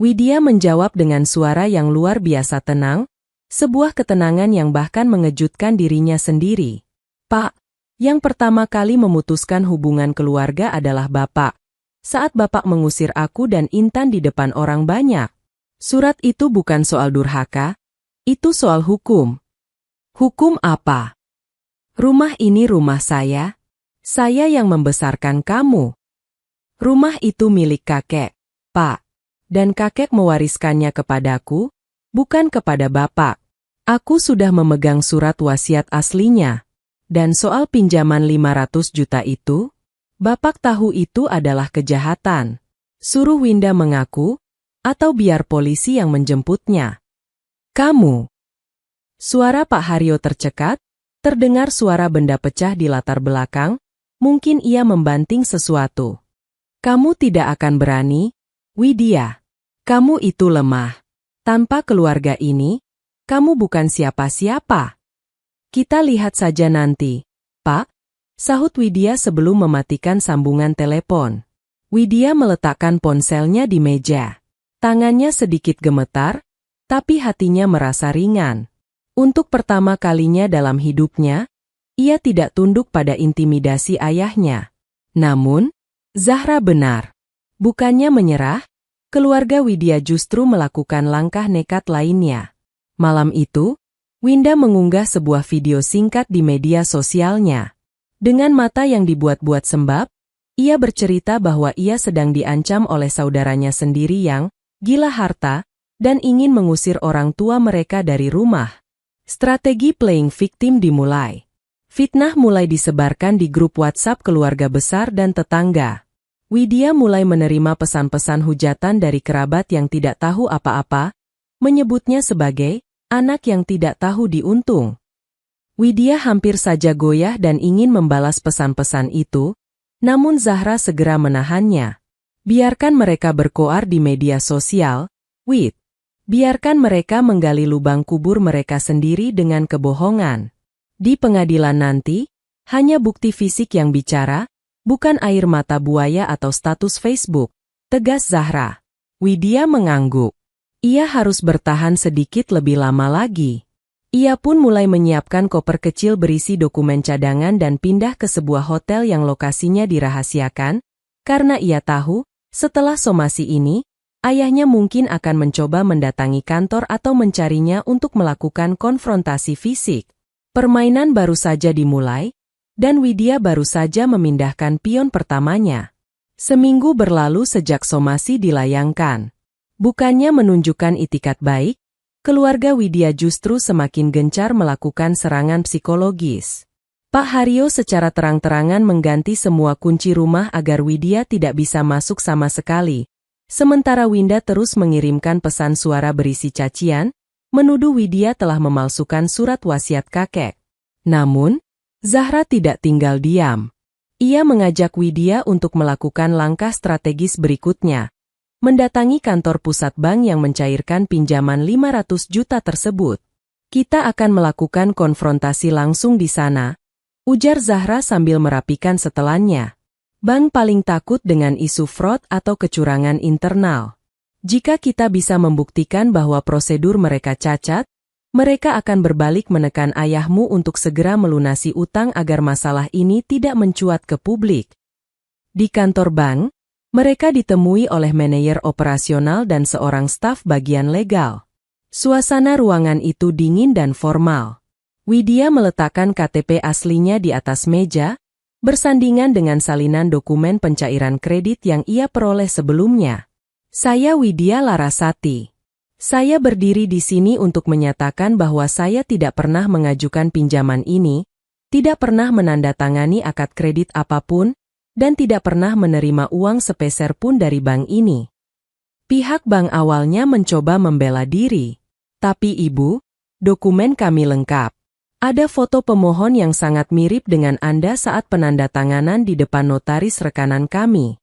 Widya menjawab dengan suara yang luar biasa tenang, sebuah ketenangan yang bahkan mengejutkan dirinya sendiri. Pak, yang pertama kali memutuskan hubungan keluarga adalah Bapak. Saat Bapak mengusir aku dan Intan di depan orang banyak. Surat itu bukan soal durhaka, itu soal hukum. Hukum apa? Rumah ini rumah saya. Saya yang membesarkan kamu. Rumah itu milik kakek, Pak. Dan kakek mewariskannya kepadaku, bukan kepada Bapak. Aku sudah memegang surat wasiat aslinya. Dan soal pinjaman 500 juta itu, Bapak tahu itu adalah kejahatan. Suruh Winda mengaku, atau biar polisi yang menjemputnya. Kamu. Suara Pak Haryo tercekat, terdengar suara benda pecah di latar belakang, mungkin ia membanting sesuatu. Kamu tidak akan berani, Widya. Kamu itu lemah. Tanpa keluarga ini, kamu bukan siapa-siapa. Kita lihat saja nanti, Pak, sahut Widya sebelum mematikan sambungan telepon. Widya meletakkan ponselnya di meja. Tangannya sedikit gemetar, tapi hatinya merasa ringan. Untuk pertama kalinya dalam hidupnya, ia tidak tunduk pada intimidasi ayahnya. Namun, Zahra benar. Bukannya menyerah, keluarga Widya justru melakukan langkah nekat lainnya. Malam itu, Winda mengunggah sebuah video singkat di media sosialnya. Dengan mata yang dibuat-buat sembab, ia bercerita bahwa ia sedang diancam oleh saudaranya sendiri yang gila harta dan ingin mengusir orang tua mereka dari rumah. Strategi playing victim dimulai. Fitnah mulai disebarkan di grup WhatsApp keluarga besar dan tetangga. Widya mulai menerima pesan-pesan hujatan dari kerabat yang tidak tahu apa-apa, menyebutnya sebagai anak yang tidak tahu diuntung. Widya hampir saja goyah dan ingin membalas pesan-pesan itu, namun Zahra segera menahannya. Biarkan mereka berkoar di media sosial, Wid. Biarkan mereka menggali lubang kubur mereka sendiri dengan kebohongan. Di pengadilan nanti, hanya bukti fisik yang bicara, bukan air mata buaya atau status Facebook, tegas Zahra. Widya mengangguk. Ia harus bertahan sedikit lebih lama lagi. Ia pun mulai menyiapkan koper kecil berisi dokumen cadangan dan pindah ke sebuah hotel yang lokasinya dirahasiakan, karena ia tahu, setelah somasi ini, ayahnya mungkin akan mencoba mendatangi kantor atau mencarinya untuk melakukan konfrontasi fisik. Permainan baru saja dimulai, dan Widya baru saja memindahkan pion pertamanya. Seminggu berlalu sejak somasi dilayangkan. Bukannya menunjukkan itikat baik, keluarga Widya justru semakin gencar melakukan serangan psikologis. Pak Haryo secara terang-terangan mengganti semua kunci rumah agar Widya tidak bisa masuk sama sekali. Sementara Winda terus mengirimkan pesan suara berisi cacian, menuduh Widya telah memalsukan surat wasiat kakek. Namun, Zahra tidak tinggal diam. Ia mengajak Widya untuk melakukan langkah strategis berikutnya. Mendatangi kantor pusat bank yang mencairkan pinjaman 500 juta tersebut. Kita akan melakukan konfrontasi langsung di sana, ujar Zahra sambil merapikan setelannya. Bank paling takut dengan isu fraud atau kecurangan internal. Jika kita bisa membuktikan bahwa prosedur mereka cacat, mereka akan berbalik menekan ayahmu untuk segera melunasi utang agar masalah ini tidak mencuat ke publik. Di kantor bank, mereka ditemui oleh manajer operasional dan seorang staf bagian legal. Suasana ruangan itu dingin dan formal. Widya meletakkan KTP aslinya di atas meja, bersandingan dengan salinan dokumen pencairan kredit yang ia peroleh sebelumnya. Saya Widya Larasati. Saya berdiri di sini untuk menyatakan bahwa saya tidak pernah mengajukan pinjaman ini, tidak pernah menandatangani akad kredit apapun, dan tidak pernah menerima uang sepeser pun dari bank ini. Pihak bank awalnya mencoba membela diri. Tapi Ibu, dokumen kami lengkap. Ada foto pemohon yang sangat mirip dengan Anda saat penandatanganan di depan notaris rekanan kami.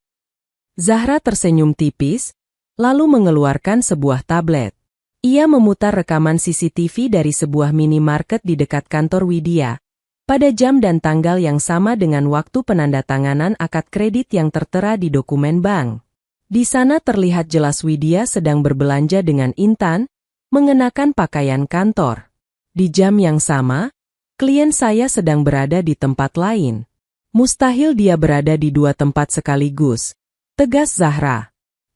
Zahra tersenyum tipis, lalu mengeluarkan sebuah tablet. Ia memutar rekaman CCTV dari sebuah minimarket di dekat kantor Widya, pada jam dan tanggal yang sama dengan waktu penandatanganan akad kredit yang tertera di dokumen bank. Di sana terlihat jelas Widya sedang berbelanja dengan Intan, mengenakan pakaian kantor. Di jam yang sama, klien saya sedang berada di tempat lain. Mustahil dia berada di dua tempat sekaligus, tegas Zahra.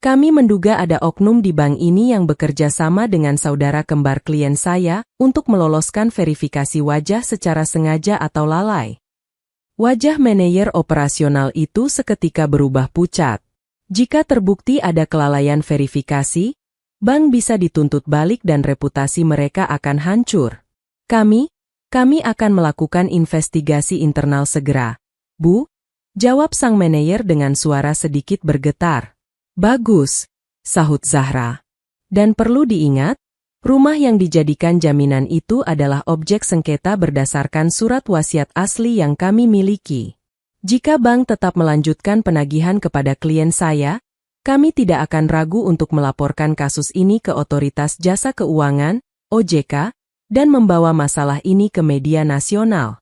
Kami menduga ada oknum di bank ini yang bekerja sama dengan saudara kembar klien saya untuk meloloskan verifikasi wajah secara sengaja atau lalai. Wajah manajer operasional itu seketika berubah pucat. Jika terbukti ada kelalaian verifikasi, bank bisa dituntut balik dan reputasi mereka akan hancur. Kami akan melakukan investigasi internal segera. Bu, jawab sang manajer dengan suara sedikit bergetar. Bagus, sahut Zahra. Dan perlu diingat, rumah yang dijadikan jaminan itu adalah objek sengketa berdasarkan surat wasiat asli yang kami miliki. Jika bank tetap melanjutkan penagihan kepada klien saya, kami tidak akan ragu untuk melaporkan kasus ini ke Otoritas Jasa Keuangan, OJK, dan membawa masalah ini ke media nasional.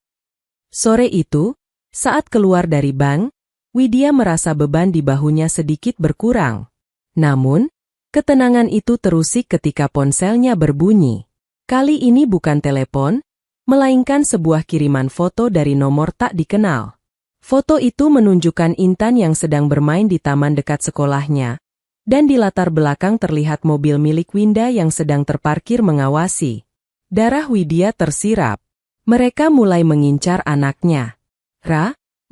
Sore itu, saat keluar dari bank, Widya merasa beban di bahunya sedikit berkurang. Namun, ketenangan itu terusik ketika ponselnya berbunyi. Kali ini bukan telepon, melainkan sebuah kiriman foto dari nomor tak dikenal. Foto itu menunjukkan Intan yang sedang bermain di taman dekat sekolahnya, dan di latar belakang terlihat mobil milik Winda yang sedang terparkir mengawasi. Darah Widya tersirap. Mereka mulai mengincar anaknya.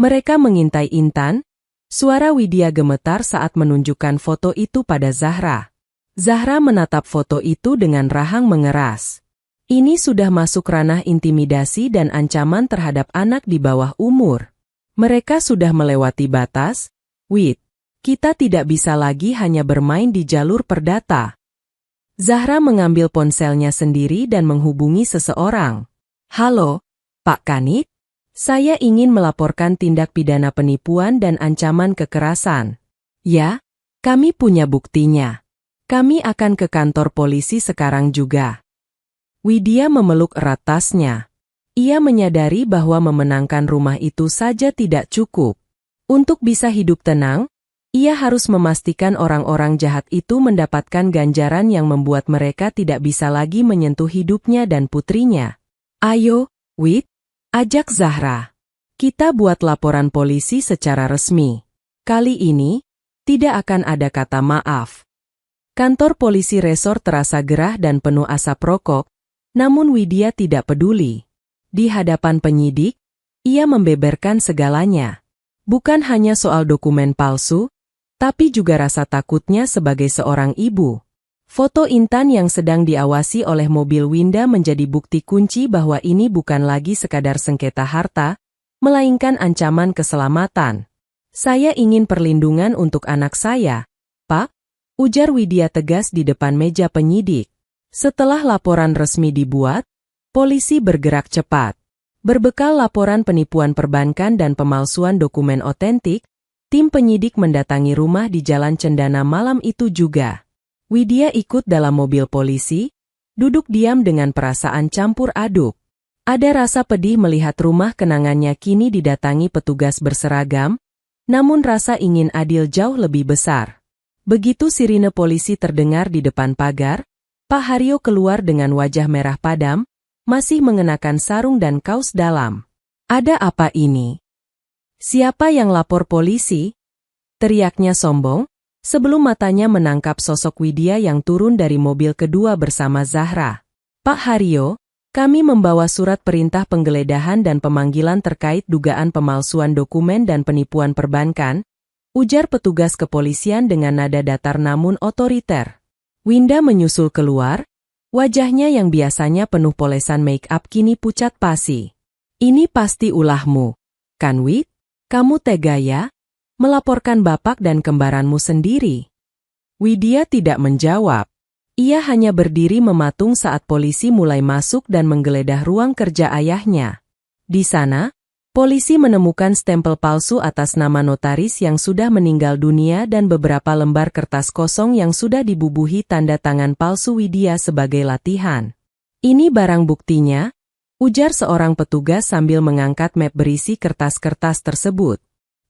Mereka mengintai Intan. Suara Widya gemetar saat menunjukkan foto itu pada Zahra. Zahra menatap foto itu dengan rahang mengeras. Ini sudah masuk ranah intimidasi dan ancaman terhadap anak di bawah umur. Mereka sudah melewati batas. Wid, kita tidak bisa lagi hanya bermain di jalur perdata. Zahra mengambil ponselnya sendiri dan menghubungi seseorang. Halo, Pak Kanit? Saya ingin melaporkan tindak pidana penipuan dan ancaman kekerasan. Ya, kami punya buktinya. Kami akan ke kantor polisi sekarang juga. Widya memeluk erat tasnya. Ia menyadari bahwa memenangkan rumah itu saja tidak cukup. Untuk bisa hidup tenang, ia harus memastikan orang-orang jahat itu mendapatkan ganjaran yang membuat mereka tidak bisa lagi menyentuh hidupnya dan putrinya. Ayo, Wid, ajak Zahra. Kita buat laporan polisi secara resmi. Kali ini, tidak akan ada kata maaf. Kantor polisi resor terasa gerah dan penuh asap rokok, namun Widya tidak peduli. Di hadapan penyidik, ia membeberkan segalanya. Bukan hanya soal dokumen palsu, tapi juga rasa takutnya sebagai seorang ibu. Foto Intan yang sedang diawasi oleh mobil Winda menjadi bukti kunci bahwa ini bukan lagi sekadar sengketa harta, melainkan ancaman keselamatan. Saya ingin perlindungan untuk anak saya, Pak, ujar Widya tegas di depan meja penyidik. Setelah laporan resmi dibuat, polisi bergerak cepat. Berbekal laporan penipuan perbankan dan pemalsuan dokumen otentik, tim penyidik mendatangi rumah di Jalan Cendana malam itu juga. Widya ikut dalam mobil polisi, duduk diam dengan perasaan campur aduk. Ada rasa pedih melihat rumah kenangannya kini didatangi petugas berseragam, namun rasa ingin adil jauh lebih besar. Begitu sirine polisi terdengar di depan pagar, Pak Haryo keluar dengan wajah merah padam, masih mengenakan sarung dan kaos dalam. Ada apa ini? Siapa yang lapor polisi? Teriaknya sombong, sebelum matanya menangkap sosok Widya yang turun dari mobil kedua bersama Zahra. Pak Haryo, kami membawa surat perintah penggeledahan dan pemanggilan terkait dugaan pemalsuan dokumen dan penipuan perbankan, ujar petugas kepolisian dengan nada datar namun otoriter. Winda menyusul keluar, wajahnya yang biasanya penuh polesan make-up kini pucat pasi. Ini pasti ulahmu, kan Wid? Kamu tega ya? Melaporkan bapak dan kembaranmu sendiri. Widya tidak menjawab. Ia hanya berdiri mematung saat polisi mulai masuk dan menggeledah ruang kerja ayahnya. Di sana, polisi menemukan stempel palsu atas nama notaris yang sudah meninggal dunia dan beberapa lembar kertas kosong yang sudah dibubuhi tanda tangan palsu Widya sebagai latihan. Ini barang buktinya, ujar seorang petugas sambil mengangkat map berisi kertas-kertas tersebut.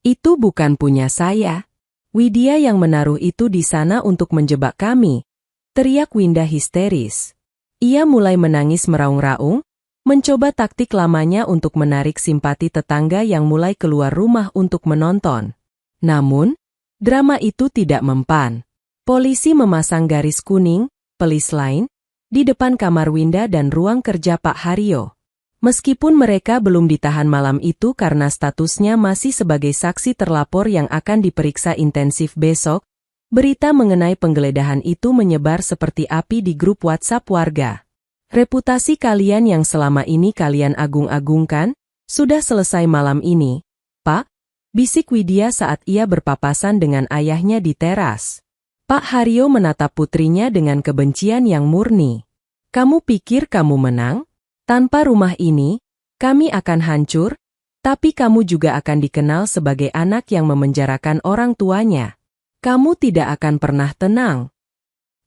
Itu bukan punya saya. Widya yang menaruh itu di sana untuk menjebak kami, teriak Winda histeris. Ia mulai menangis meraung-raung, mencoba taktik lamanya untuk menarik simpati tetangga yang mulai keluar rumah untuk menonton. Namun, drama itu tidak mempan. Polisi memasang garis kuning, pelis line, di depan kamar Winda dan ruang kerja Pak Haryo. Meskipun mereka belum ditahan malam itu karena statusnya masih sebagai saksi terlapor yang akan diperiksa intensif besok, berita mengenai penggeledahan itu menyebar seperti api di grup WhatsApp warga. Reputasi kalian yang selama ini kalian agung-agungkan, sudah selesai malam ini, Pak, bisik Widya saat ia berpapasan dengan ayahnya di teras. Pak Haryo menatap putrinya dengan kebencian yang murni. Kamu pikir kamu menang? Tanpa rumah ini, kami akan hancur, tapi kamu juga akan dikenal sebagai anak yang memenjarakan orang tuanya. Kamu tidak akan pernah tenang.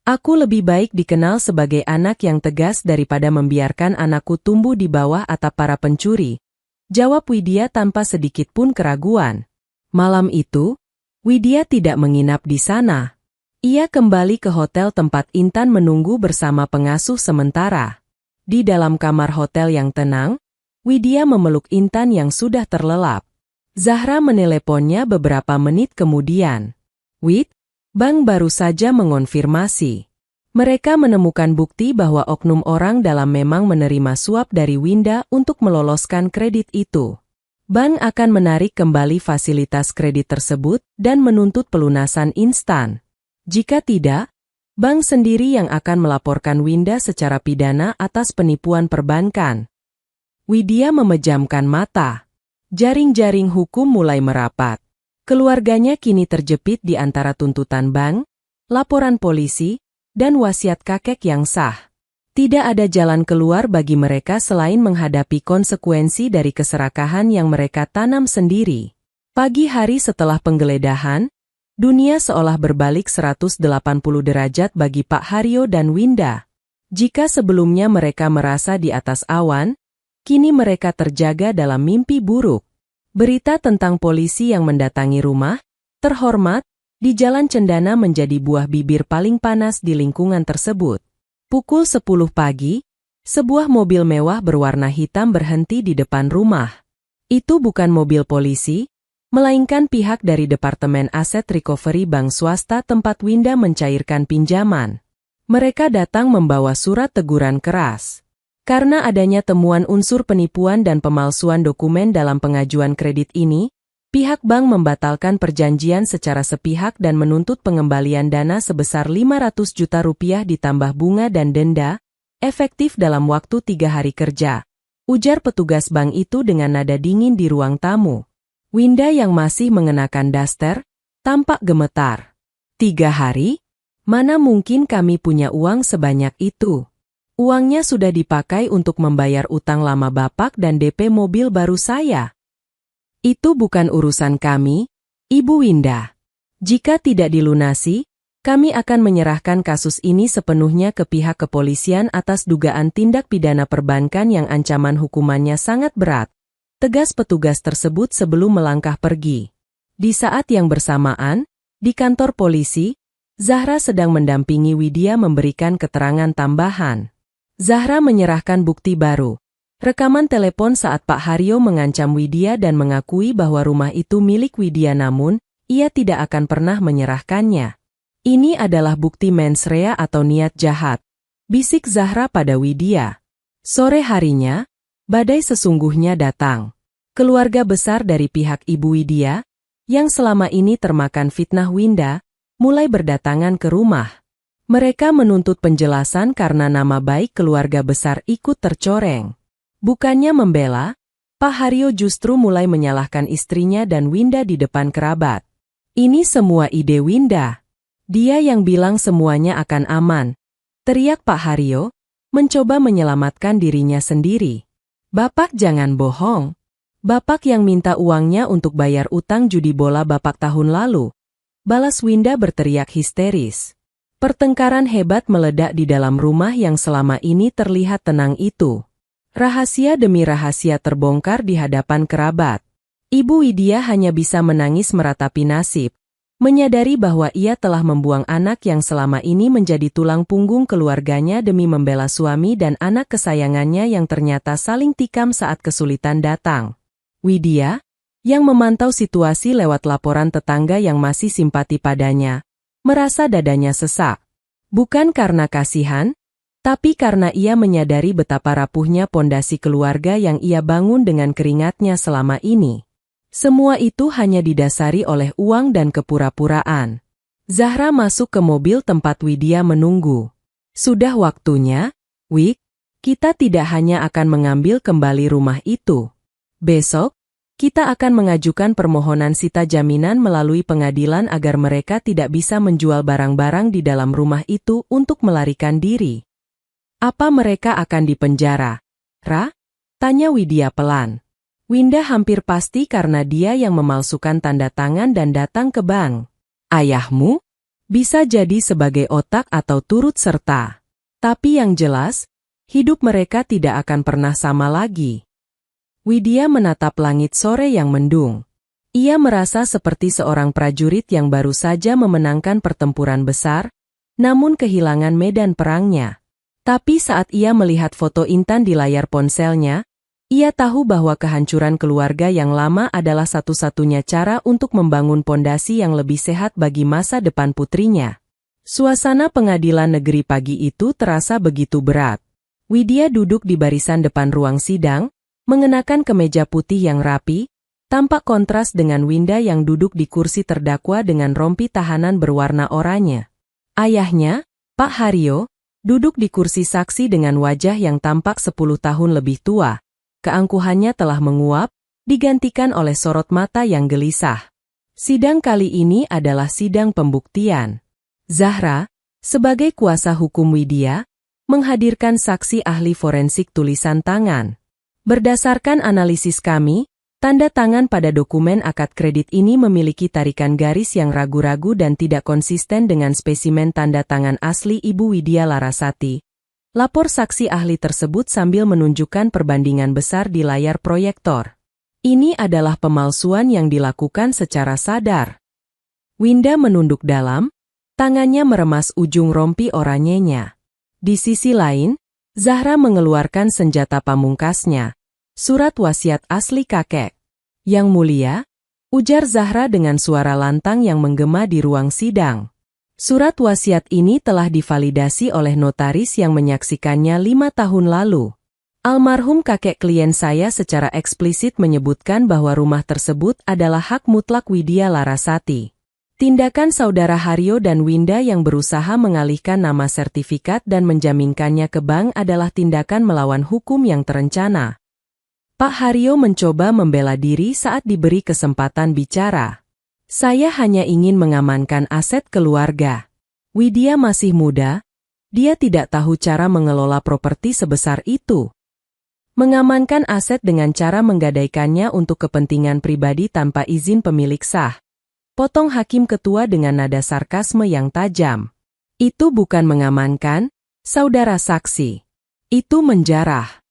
Aku lebih baik dikenal sebagai anak yang tegas daripada membiarkan anakku tumbuh di bawah atap para pencuri, jawab Widya tanpa sedikit pun keraguan. Malam itu, Widya tidak menginap di sana. Ia kembali ke hotel tempat Intan menunggu bersama pengasuh sementara. Di dalam kamar hotel yang tenang, Widya memeluk Intan yang sudah terlelap. Zahra meneleponnya beberapa menit kemudian. Wid, Bank baru saja mengonfirmasi. Mereka menemukan bukti bahwa oknum orang dalam memang menerima suap dari Winda untuk meloloskan kredit itu. Bank akan menarik kembali fasilitas kredit tersebut dan menuntut pelunasan instan. Jika tidak, Bank sendiri yang akan melaporkan Winda secara pidana atas penipuan perbankan. Widya memejamkan mata. Jaring-jaring hukum mulai merapat. Keluarganya kini terjepit di antara tuntutan bank, laporan polisi, dan wasiat kakek yang sah. Tidak ada jalan keluar bagi mereka selain menghadapi konsekuensi dari keserakahan yang mereka tanam sendiri. Pagi hari setelah penggeledahan, dunia seolah berbalik 180 derajat bagi Pak Haryo dan Winda. Jika sebelumnya mereka merasa di atas awan, kini mereka terjaga dalam mimpi buruk. Berita tentang polisi yang mendatangi rumah, terhormat, di Jalan Cendana menjadi buah bibir paling panas di lingkungan tersebut. Pukul 10 pagi, sebuah mobil mewah berwarna hitam berhenti di depan rumah. Itu bukan mobil polisi, melainkan pihak dari Departemen Aset Recovery Bank Swasta tempat Winda mencairkan pinjaman. Mereka datang membawa surat teguran keras. Karena adanya temuan unsur penipuan dan pemalsuan dokumen dalam pengajuan kredit ini, pihak bank membatalkan perjanjian secara sepihak dan menuntut pengembalian dana sebesar 500 juta rupiah ditambah bunga dan denda, efektif dalam waktu 3 hari kerja, ujar petugas bank itu dengan nada dingin di ruang tamu. Winda yang masih mengenakan daster, tampak gemetar. 3 hari? Mana mungkin kami punya uang sebanyak itu? Uangnya sudah dipakai untuk membayar utang lama Bapak dan DP mobil baru saya. Itu bukan urusan kami, Ibu Winda. Jika tidak dilunasi, kami akan menyerahkan kasus ini sepenuhnya ke pihak kepolisian atas dugaan tindak pidana perbankan yang ancaman hukumannya sangat berat. Tegas petugas tersebut sebelum melangkah pergi. Di saat yang bersamaan, di kantor polisi, Zahra sedang mendampingi Widya memberikan keterangan tambahan. Zahra menyerahkan bukti baru. Rekaman telepon saat Pak Haryo mengancam Widya dan mengakui bahwa rumah itu milik Widya namun, ia tidak akan pernah menyerahkannya. Ini adalah bukti mens rea atau niat jahat, bisik Zahra pada Widya. Sore harinya, badai sesungguhnya datang. Keluarga besar dari pihak Ibu Widya, yang selama ini termakan fitnah Winda, mulai berdatangan ke rumah. Mereka menuntut penjelasan karena nama baik keluarga besar ikut tercoreng. Bukannya membela, Pak Haryo justru mulai menyalahkan istrinya dan Winda di depan kerabat. Ini semua ide Winda. Dia yang bilang semuanya akan aman. Teriak Pak Haryo, mencoba menyelamatkan dirinya sendiri. Bapak jangan bohong. Bapak yang minta uangnya untuk bayar utang judi bola Bapak tahun lalu. Balas Winda berteriak histeris. Pertengkaran hebat meledak di dalam rumah yang selama ini terlihat tenang itu. Rahasia demi rahasia terbongkar di hadapan kerabat. Ibu Widya hanya bisa menangis meratapi nasib, menyadari bahwa ia telah membuang anak yang selama ini menjadi tulang punggung keluarganya demi membela suami dan anak kesayangannya yang ternyata saling tikam saat kesulitan datang. Widya, yang memantau situasi lewat laporan tetangga yang masih simpati padanya, merasa dadanya sesak. Bukan karena kasihan, Tapi karena ia menyadari betapa rapuhnya pondasi keluarga yang ia bangun dengan keringatnya selama ini, semua itu hanya didasari oleh uang dan kepura-puraan. Zahra masuk ke mobil tempat Widya menunggu. Sudah waktunya, Wik, kita tidak hanya akan mengambil kembali rumah itu. Besok, kita akan mengajukan permohonan sita jaminan melalui pengadilan agar mereka tidak bisa menjual barang-barang di dalam rumah itu untuk melarikan diri. Apa mereka akan dipenjara? Ra? Tanya Widya pelan. Winda hampir pasti karena dia yang memalsukan tanda tangan dan datang ke bank. Ayahmu? Bisa jadi sebagai otak atau turut serta. Tapi yang jelas, hidup mereka tidak akan pernah sama lagi. Widya menatap langit sore yang mendung. Ia merasa seperti seorang prajurit yang baru saja memenangkan pertempuran besar, namun kehilangan medan perangnya. Tapi saat ia melihat foto Intan di layar ponselnya, ia tahu bahwa kehancuran keluarga yang lama adalah satu-satunya cara untuk membangun pondasi yang lebih sehat bagi masa depan putrinya. Suasana pengadilan negeri pagi itu terasa begitu berat. Widya duduk di barisan depan ruang sidang, mengenakan kemeja putih yang rapi, tampak kontras dengan Winda yang duduk di kursi terdakwa dengan rompi tahanan berwarna oranye. Ayahnya, Pak Haryo, duduk di kursi saksi dengan wajah yang tampak 10 tahun lebih tua. Keangkuhannya telah menguap, digantikan oleh sorot mata yang gelisah. Sidang kali ini adalah sidang pembuktian. Zahra, sebagai kuasa hukum Widya, menghadirkan saksi ahli forensik tulisan tangan. Berdasarkan analisis kami, tanda tangan pada dokumen akad kredit ini memiliki tarikan garis yang ragu-ragu dan tidak konsisten dengan spesimen tanda tangan asli Ibu Widya Larasati. Lapor saksi ahli tersebut sambil menunjukkan perbandingan besar di layar proyektor. Ini adalah pemalsuan yang dilakukan secara sadar. Winda menunduk dalam, tangannya meremas ujung rompi oranyenya. Di sisi lain, Zahra mengeluarkan senjata pamungkasnya, surat wasiat asli kakek. Yang mulia, ujar Zahra dengan suara lantang yang menggema di ruang sidang. Surat wasiat ini telah divalidasi oleh notaris yang menyaksikannya 5 tahun lalu. Almarhum kakek klien saya secara eksplisit menyebutkan bahwa rumah tersebut adalah hak mutlak Widya Larasati. Tindakan saudara Haryo dan Winda yang berusaha mengalihkan nama sertifikat dan menjaminkannya ke bank adalah tindakan melawan hukum yang terencana. Pak Haryo mencoba membela diri saat diberi kesempatan bicara. Saya hanya ingin mengamankan aset keluarga. Widya masih muda, dia tidak tahu cara mengelola properti sebesar itu. Mengamankan aset dengan cara menggadaikannya untuk kepentingan pribadi tanpa izin pemilik sah. Potong hakim ketua dengan nada sarkasme yang tajam. Itu bukan mengamankan, saudara saksi. Itu menjarah.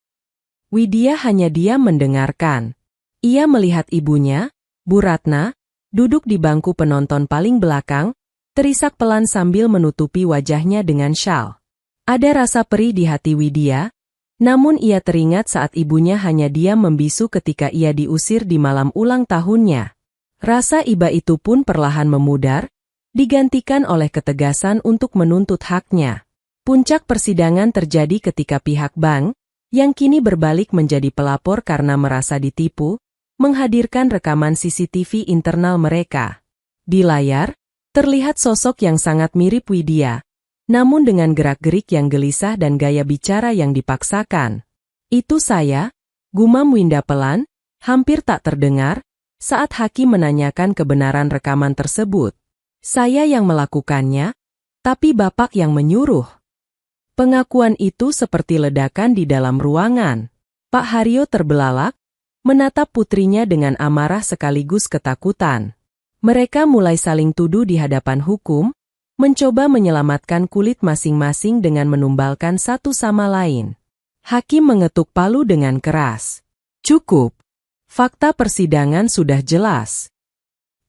Widya hanya diam mendengarkan. Ia melihat ibunya, Bu Ratna, duduk di bangku penonton paling belakang, terisak pelan sambil menutupi wajahnya dengan syal. Ada rasa perih di hati Widya, namun ia teringat saat ibunya hanya diam membisu ketika ia diusir di malam ulang tahunnya. Rasa iba itu pun perlahan memudar, digantikan oleh ketegasan untuk menuntut haknya. Puncak persidangan terjadi ketika pihak bank, yang kini berbalik menjadi pelapor karena merasa ditipu, menghadirkan rekaman CCTV internal mereka. Di layar, terlihat sosok yang sangat mirip Widya, namun dengan gerak-gerik yang gelisah dan gaya bicara yang dipaksakan. Itu saya, gumam Winda pelan, hampir tak terdengar, saat hakim menanyakan kebenaran rekaman tersebut. Saya yang melakukannya, tapi Bapak yang menyuruh. Pengakuan itu seperti ledakan di dalam ruangan. Pak Haryo terbelalak, menatap putrinya dengan amarah sekaligus ketakutan. Mereka mulai saling tuduh di hadapan hukum, mencoba menyelamatkan kulit masing-masing dengan menumbalkan satu sama lain. Hakim mengetuk palu dengan keras. Cukup. Fakta persidangan sudah jelas.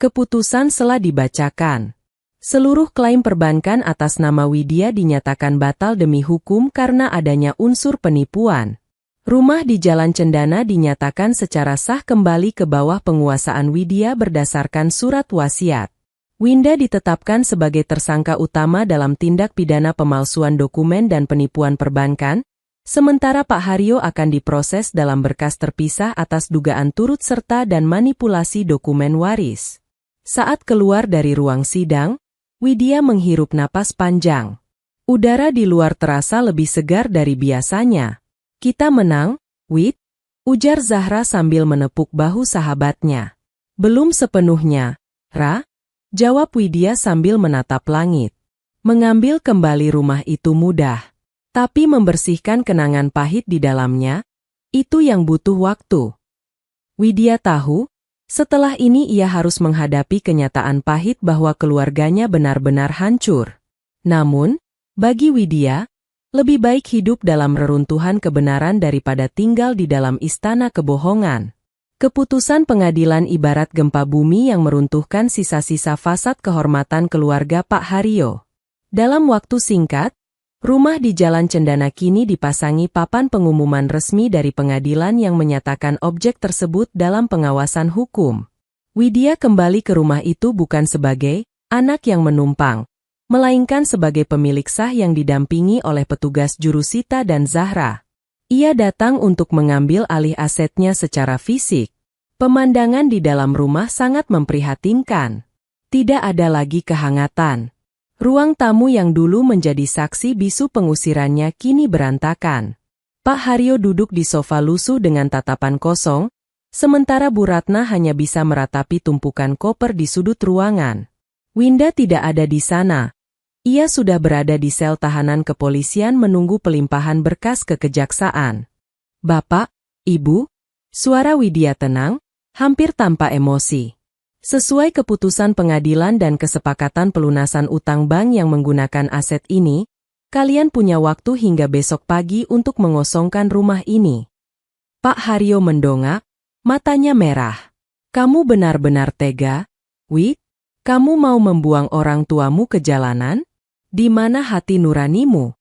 Keputusan telah dibacakan. Seluruh klaim perbankan atas nama Widya dinyatakan batal demi hukum karena adanya unsur penipuan. Rumah di Jalan Cendana dinyatakan secara sah kembali ke bawah penguasaan Widya berdasarkan surat wasiat. Winda ditetapkan sebagai tersangka utama dalam tindak pidana pemalsuan dokumen dan penipuan perbankan, sementara Pak Haryo akan diproses dalam berkas terpisah atas dugaan turut serta dan manipulasi dokumen waris. Saat keluar dari ruang sidang, Widya menghirup napas panjang. Udara di luar terasa lebih segar dari biasanya. Kita menang, Wid, ujar Zahra sambil menepuk bahu sahabatnya. Belum sepenuhnya, Ra, jawab Widya sambil menatap langit. Mengambil kembali rumah itu mudah. Tapi membersihkan kenangan pahit di dalamnya, itu yang butuh waktu. Widya tahu, setelah ini ia harus menghadapi kenyataan pahit bahwa keluarganya benar-benar hancur. Namun, bagi Widya, lebih baik hidup dalam reruntuhan kebenaran daripada tinggal di dalam istana kebohongan. Keputusan pengadilan ibarat gempa bumi yang meruntuhkan sisa-sisa fasad kehormatan keluarga Pak Haryo. Dalam waktu singkat, rumah di Jalan Cendana kini dipasangi papan pengumuman resmi dari pengadilan yang menyatakan objek tersebut dalam pengawasan hukum. Widya kembali ke rumah itu bukan sebagai anak yang menumpang, melainkan sebagai pemilik sah yang didampingi oleh petugas jurusita dan Zahra. Ia datang untuk mengambil alih asetnya secara fisik. Pemandangan di dalam rumah sangat memprihatinkan. Tidak ada lagi kehangatan. Ruang tamu yang dulu menjadi saksi bisu pengusirannya kini berantakan. Pak Haryo duduk di sofa lusuh dengan tatapan kosong, sementara Bu Ratna hanya bisa meratapi tumpukan koper di sudut ruangan. Winda tidak ada di sana. Ia sudah berada di sel tahanan kepolisian menunggu pelimpahan berkas ke kejaksaan. Bapak, Ibu, suara Widya tenang, hampir tanpa emosi. Sesuai keputusan pengadilan dan kesepakatan pelunasan utang bank yang menggunakan aset ini, kalian punya waktu hingga besok pagi untuk mengosongkan rumah ini. Pak Haryo mendongak, matanya merah. Kamu benar-benar tega, Wid? Kamu mau membuang orang tuamu ke jalanan? Di mana hati nuranimu?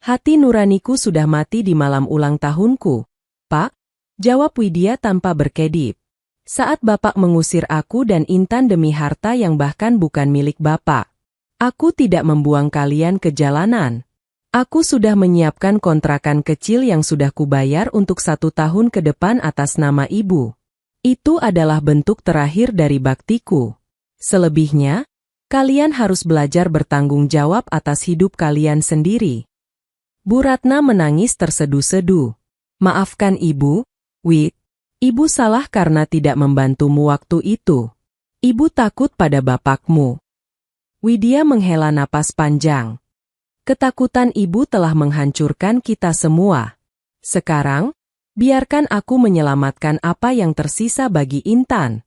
Hati nuraniku sudah mati di malam ulang tahunku, Pak, jawab Widya tanpa berkedip. Saat Bapak mengusir aku dan Intan demi harta yang bahkan bukan milik Bapak. Aku tidak membuang kalian ke jalanan. Aku sudah menyiapkan kontrakan kecil yang sudah kubayar untuk 1 tahun ke depan atas nama Ibu. Itu adalah bentuk terakhir dari baktiku. Selebihnya, kalian harus belajar bertanggung jawab atas hidup kalian sendiri. Bu Ratna menangis terseduh-seduh. Maafkan Ibu, Wid. Ibu salah karena tidak membantumu waktu itu. Ibu takut pada bapakmu. Widya menghela napas panjang. Ketakutan ibu telah menghancurkan kita semua. Sekarang, biarkan aku menyelamatkan apa yang tersisa bagi Intan.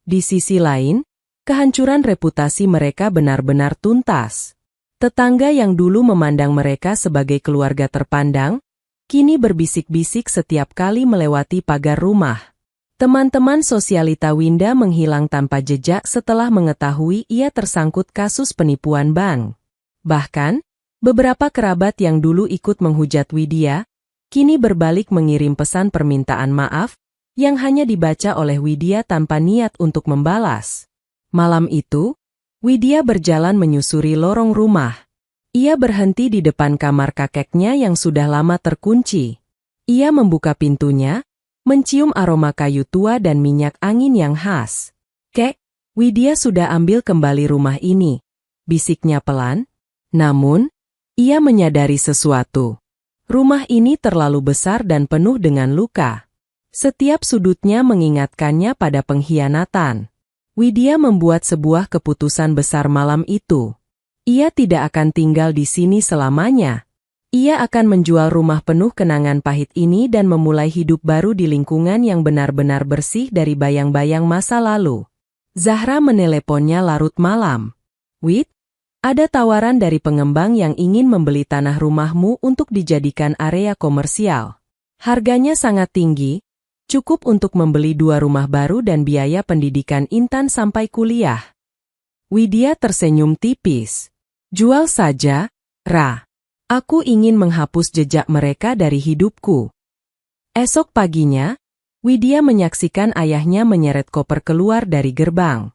Di sisi lain, kehancuran reputasi mereka benar-benar tuntas. Tetangga yang dulu memandang mereka sebagai keluarga terpandang, kini berbisik-bisik setiap kali melewati pagar rumah. Teman-teman sosialita Winda menghilang tanpa jejak setelah mengetahui ia tersangkut kasus penipuan bank. Bahkan, beberapa kerabat yang dulu ikut menghujat Widya, kini berbalik mengirim pesan permintaan maaf, yang hanya dibaca oleh Widya tanpa niat untuk membalas. Malam itu, Widya berjalan menyusuri lorong rumah. Ia berhenti di depan kamar kakeknya yang sudah lama terkunci. Ia membuka pintunya, mencium aroma kayu tua dan minyak angin yang khas. Kek, Widya sudah ambil kembali rumah ini, bisiknya pelan. Namun, ia menyadari sesuatu. Rumah ini terlalu besar dan penuh dengan luka. Setiap sudutnya mengingatkannya pada pengkhianatan. Widya membuat sebuah keputusan besar malam itu. Ia tidak akan tinggal di sini selamanya. Ia akan menjual rumah penuh kenangan pahit ini dan memulai hidup baru di lingkungan yang benar-benar bersih dari bayang-bayang masa lalu. Zahra meneleponnya larut malam. Wid, ada tawaran dari pengembang yang ingin membeli tanah rumahmu untuk dijadikan area komersial. Harganya sangat tinggi, cukup untuk membeli 2 rumah baru dan biaya pendidikan Intan sampai kuliah. Widya tersenyum tipis. Jual saja, Ra. Aku ingin menghapus jejak mereka dari hidupku. Esok paginya, Widya menyaksikan ayahnya menyeret koper keluar dari gerbang.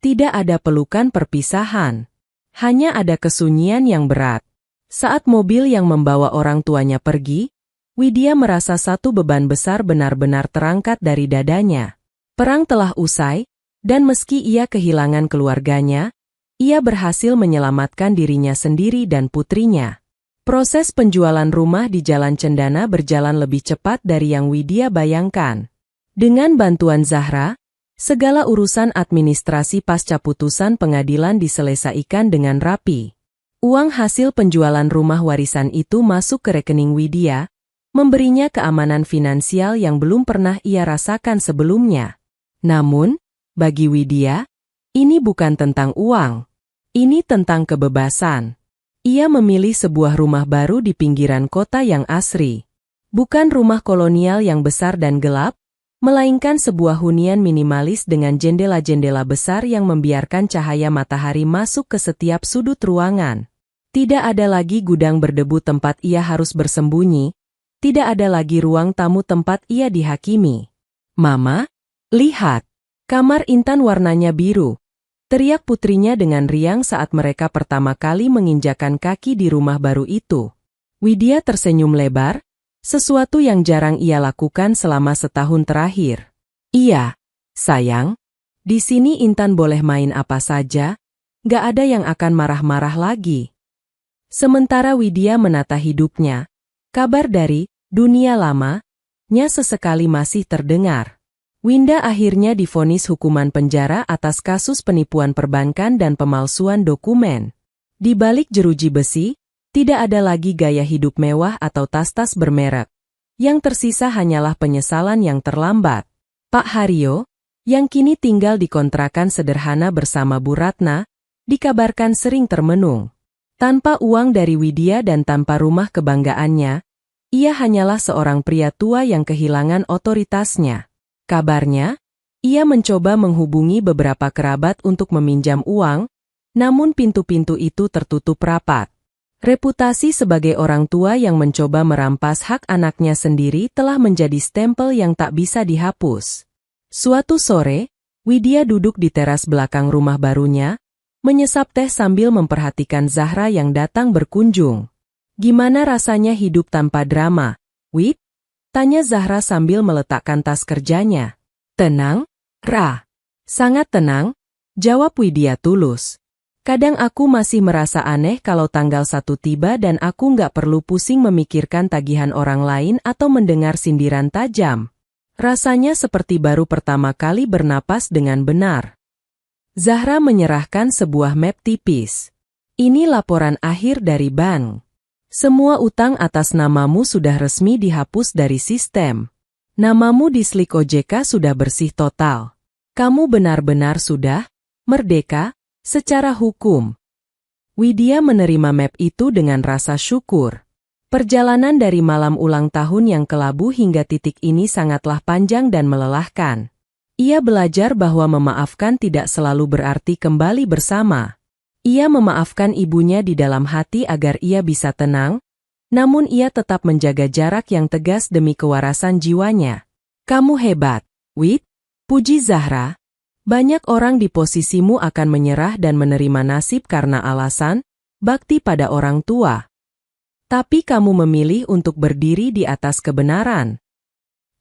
Tidak ada pelukan perpisahan. Hanya ada kesunyian yang berat. Saat mobil yang membawa orang tuanya pergi, Widya merasa satu beban besar benar-benar terangkat dari dadanya. Perang telah usai, dan meski ia kehilangan keluarganya, ia berhasil menyelamatkan dirinya sendiri dan putrinya. Proses penjualan rumah di Jalan Cendana berjalan lebih cepat dari yang Widya bayangkan. Dengan bantuan Zahra, segala urusan administrasi pasca putusan pengadilan diselesaikan dengan rapi. Uang hasil penjualan rumah warisan itu masuk ke rekening Widya, memberinya keamanan finansial yang belum pernah ia rasakan sebelumnya. Namun, bagi Widya, ini bukan tentang uang. Ini tentang kebebasan. Ia memilih sebuah rumah baru di pinggiran kota yang asri. Bukan rumah kolonial yang besar dan gelap, melainkan sebuah hunian minimalis dengan jendela-jendela besar yang membiarkan cahaya matahari masuk ke setiap sudut ruangan. Tidak ada lagi gudang berdebu tempat ia harus bersembunyi, tidak ada lagi ruang tamu tempat ia dihakimi. "Mama, lihat, kamar Intan warnanya biru," teriak putrinya dengan riang saat mereka pertama kali menginjakan kaki di rumah baru itu. Widya tersenyum lebar, sesuatu yang jarang ia lakukan selama setahun terakhir. "Iya, sayang. Di sini Intan boleh main apa saja, gak ada yang akan marah-marah lagi." Sementara Widya menata hidupnya, kabar dari dunia lama-nya sesekali masih terdengar. Winda akhirnya divonis hukuman penjara atas kasus penipuan perbankan dan pemalsuan dokumen. Di balik jeruji besi, tidak ada lagi gaya hidup mewah atau tas-tas bermerek. Yang tersisa hanyalah penyesalan yang terlambat. Pak Haryo, yang kini tinggal di kontrakan sederhana bersama Bu Ratna, dikabarkan sering termenung. Tanpa uang dari Widya dan tanpa rumah kebanggaannya, ia hanyalah seorang pria tua yang kehilangan otoritasnya. Kabarnya, ia mencoba menghubungi beberapa kerabat untuk meminjam uang, namun pintu-pintu itu tertutup rapat. Reputasi sebagai orang tua yang mencoba merampas hak anaknya sendiri telah menjadi stempel yang tak bisa dihapus. Suatu sore, Widya duduk di teras belakang rumah barunya, menyesap teh sambil memperhatikan Zahra yang datang berkunjung. "Gimana rasanya hidup tanpa drama, Wid?" tanya Zahra sambil meletakkan tas kerjanya. "Tenang, Ra." "Sangat tenang," jawab Widya tulus. "Kadang aku masih merasa aneh kalau tanggal 1 tiba dan aku nggak perlu pusing memikirkan tagihan orang lain atau mendengar sindiran tajam. Rasanya seperti baru pertama kali bernapas dengan benar." Zahra menyerahkan sebuah map tipis. "Ini laporan akhir dari bank. Semua utang atas namamu sudah resmi dihapus dari sistem. Namamu di Slik OJK sudah bersih total. Kamu benar-benar sudah merdeka secara hukum." Widya menerima map itu dengan rasa syukur. Perjalanan dari malam ulang tahun yang kelabu hingga titik ini sangatlah panjang dan melelahkan. Ia belajar bahwa memaafkan tidak selalu berarti kembali bersama. Ia memaafkan ibunya di dalam hati agar ia bisa tenang, namun ia tetap menjaga jarak yang tegas demi kewarasan jiwanya. "Kamu hebat, Wid," puji Zahra. "Banyak orang di posisimu akan menyerah dan menerima nasib karena alasan bakti pada orang tua. Tapi kamu memilih untuk berdiri di atas kebenaran.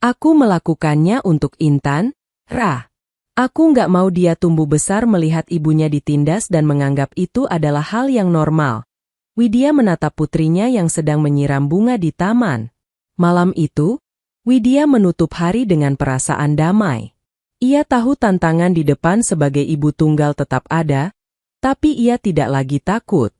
Aku melakukannya untuk Intan, Ra. Aku nggak mau dia tumbuh besar melihat ibunya ditindas dan menganggap itu adalah hal yang normal." Widya menatap putrinya yang sedang menyiram bunga di taman. Malam itu, Widya menutup hari dengan perasaan damai. Ia tahu tantangan di depan sebagai ibu tunggal tetap ada, tapi ia tidak lagi takut.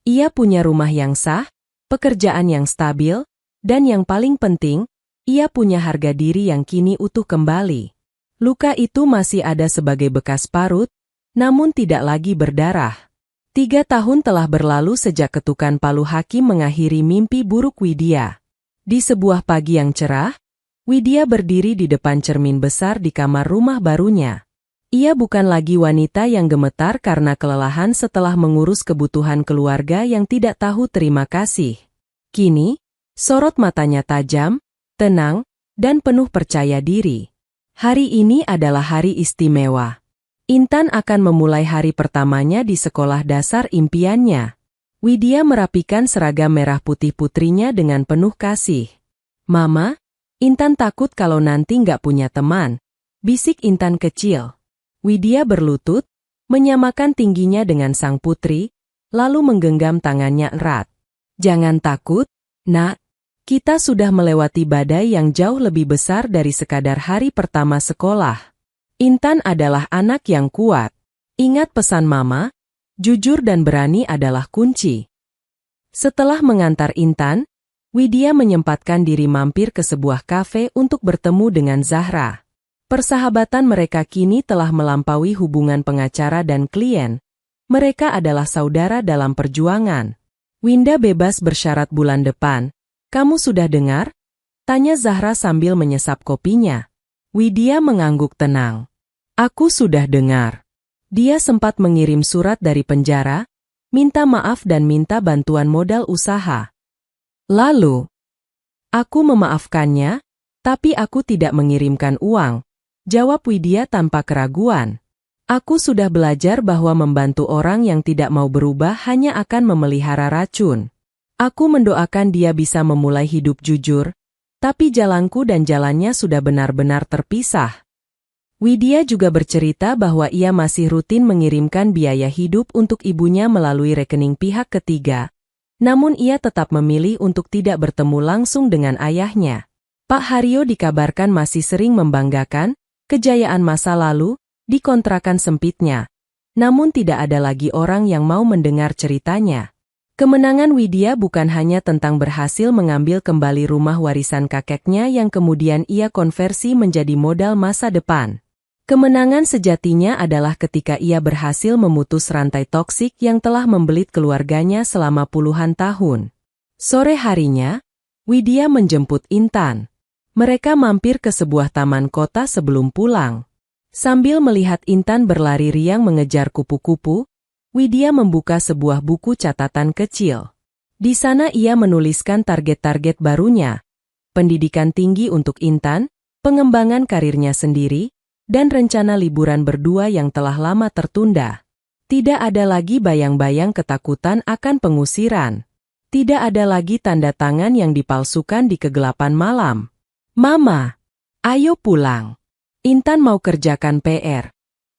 Ia punya rumah yang sah, pekerjaan yang stabil, dan yang paling penting, ia punya harga diri yang kini utuh kembali. Luka itu masih ada sebagai bekas parut, namun tidak lagi berdarah. 3 tahun telah berlalu sejak ketukan palu hakim mengakhiri mimpi buruk Widya. Di sebuah pagi yang cerah, Widya berdiri di depan cermin besar di kamar rumah barunya. Ia bukan lagi wanita yang gemetar karena kelelahan setelah mengurus kebutuhan keluarga yang tidak tahu terima kasih. Kini, sorot matanya tajam, tenang, dan penuh percaya diri. Hari ini adalah hari istimewa. Intan akan memulai hari pertamanya di sekolah dasar impiannya. Widya merapikan seragam merah putih putrinya dengan penuh kasih. "Mama, Intan takut kalau nanti nggak punya teman," bisik Intan kecil. Widya berlutut, menyamakan tingginya dengan sang putri, lalu menggenggam tangannya erat. "Jangan takut, Nak. Kita sudah melewati badai yang jauh lebih besar dari sekadar hari pertama sekolah. Intan adalah anak yang kuat. Ingat pesan Mama, jujur dan berani adalah kunci." Setelah mengantar Intan, Widya menyempatkan diri mampir ke sebuah kafe untuk bertemu dengan Zahra. Persahabatan mereka kini telah melampaui hubungan pengacara dan klien. Mereka adalah saudara dalam perjuangan. "Winda bebas bersyarat bulan depan. Kamu sudah dengar?" tanya Zahra sambil menyesap kopinya. Widya mengangguk tenang. "Aku sudah dengar. Dia sempat mengirim surat dari penjara, minta maaf dan minta bantuan modal usaha. Lalu, aku memaafkannya, tapi aku tidak mengirimkan uang," jawab Widya tanpa keraguan. "Aku sudah belajar bahwa membantu orang yang tidak mau berubah hanya akan memelihara racun. Aku mendoakan dia bisa memulai hidup jujur, tapi jalanku dan jalannya sudah benar-benar terpisah." Widya juga bercerita bahwa ia masih rutin mengirimkan biaya hidup untuk ibunya melalui rekening pihak ketiga, namun ia tetap memilih untuk tidak bertemu langsung dengan ayahnya. Pak Haryo dikabarkan masih sering membanggakan kejayaan masa lalu di kontrakan sempitnya, namun tidak ada lagi orang yang mau mendengar ceritanya. Kemenangan Widya bukan hanya tentang berhasil mengambil kembali rumah warisan kakeknya yang kemudian ia konversi menjadi modal masa depan. Kemenangan sejatinya adalah ketika ia berhasil memutus rantai toksik yang telah membelit keluarganya selama puluhan tahun. Sore harinya, Widya menjemput Intan. Mereka mampir ke sebuah taman kota sebelum pulang. Sambil melihat Intan berlari riang mengejar kupu-kupu, Widya membuka sebuah buku catatan kecil. Di sana ia menuliskan target-target barunya, pendidikan tinggi untuk Intan, pengembangan karirnya sendiri, dan rencana liburan berdua yang telah lama tertunda. Tidak ada lagi bayang-bayang ketakutan akan pengusiran. Tidak ada lagi tanda tangan yang dipalsukan di kegelapan malam. "Mama, ayo pulang. Intan mau kerjakan PR,"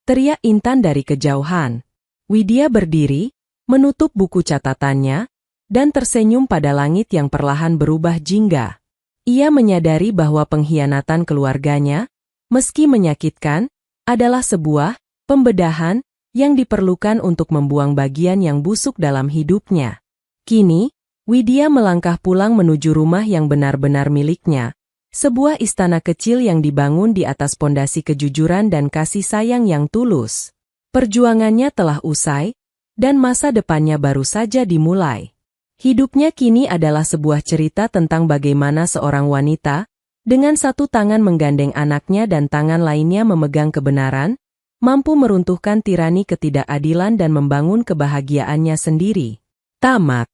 teriak Intan dari kejauhan. Widya berdiri, menutup buku catatannya, dan tersenyum pada langit yang perlahan berubah jingga. Ia menyadari bahwa pengkhianatan keluarganya, meski menyakitkan, adalah sebuah pembedahan yang diperlukan untuk membuang bagian yang busuk dalam hidupnya. Kini, Widya melangkah pulang menuju rumah yang benar-benar miliknya, sebuah istana kecil yang dibangun di atas pondasi kejujuran dan kasih sayang yang tulus. Perjuangannya telah usai, dan masa depannya baru saja dimulai. Hidupnya kini adalah sebuah cerita tentang bagaimana seorang wanita, dengan satu tangan menggandeng anaknya dan tangan lainnya memegang kebenaran, mampu meruntuhkan tirani ketidakadilan dan membangun kebahagiaannya sendiri. Tamat.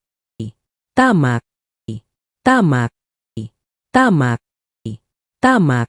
Tamat. Tamat. Tamat. Tamat.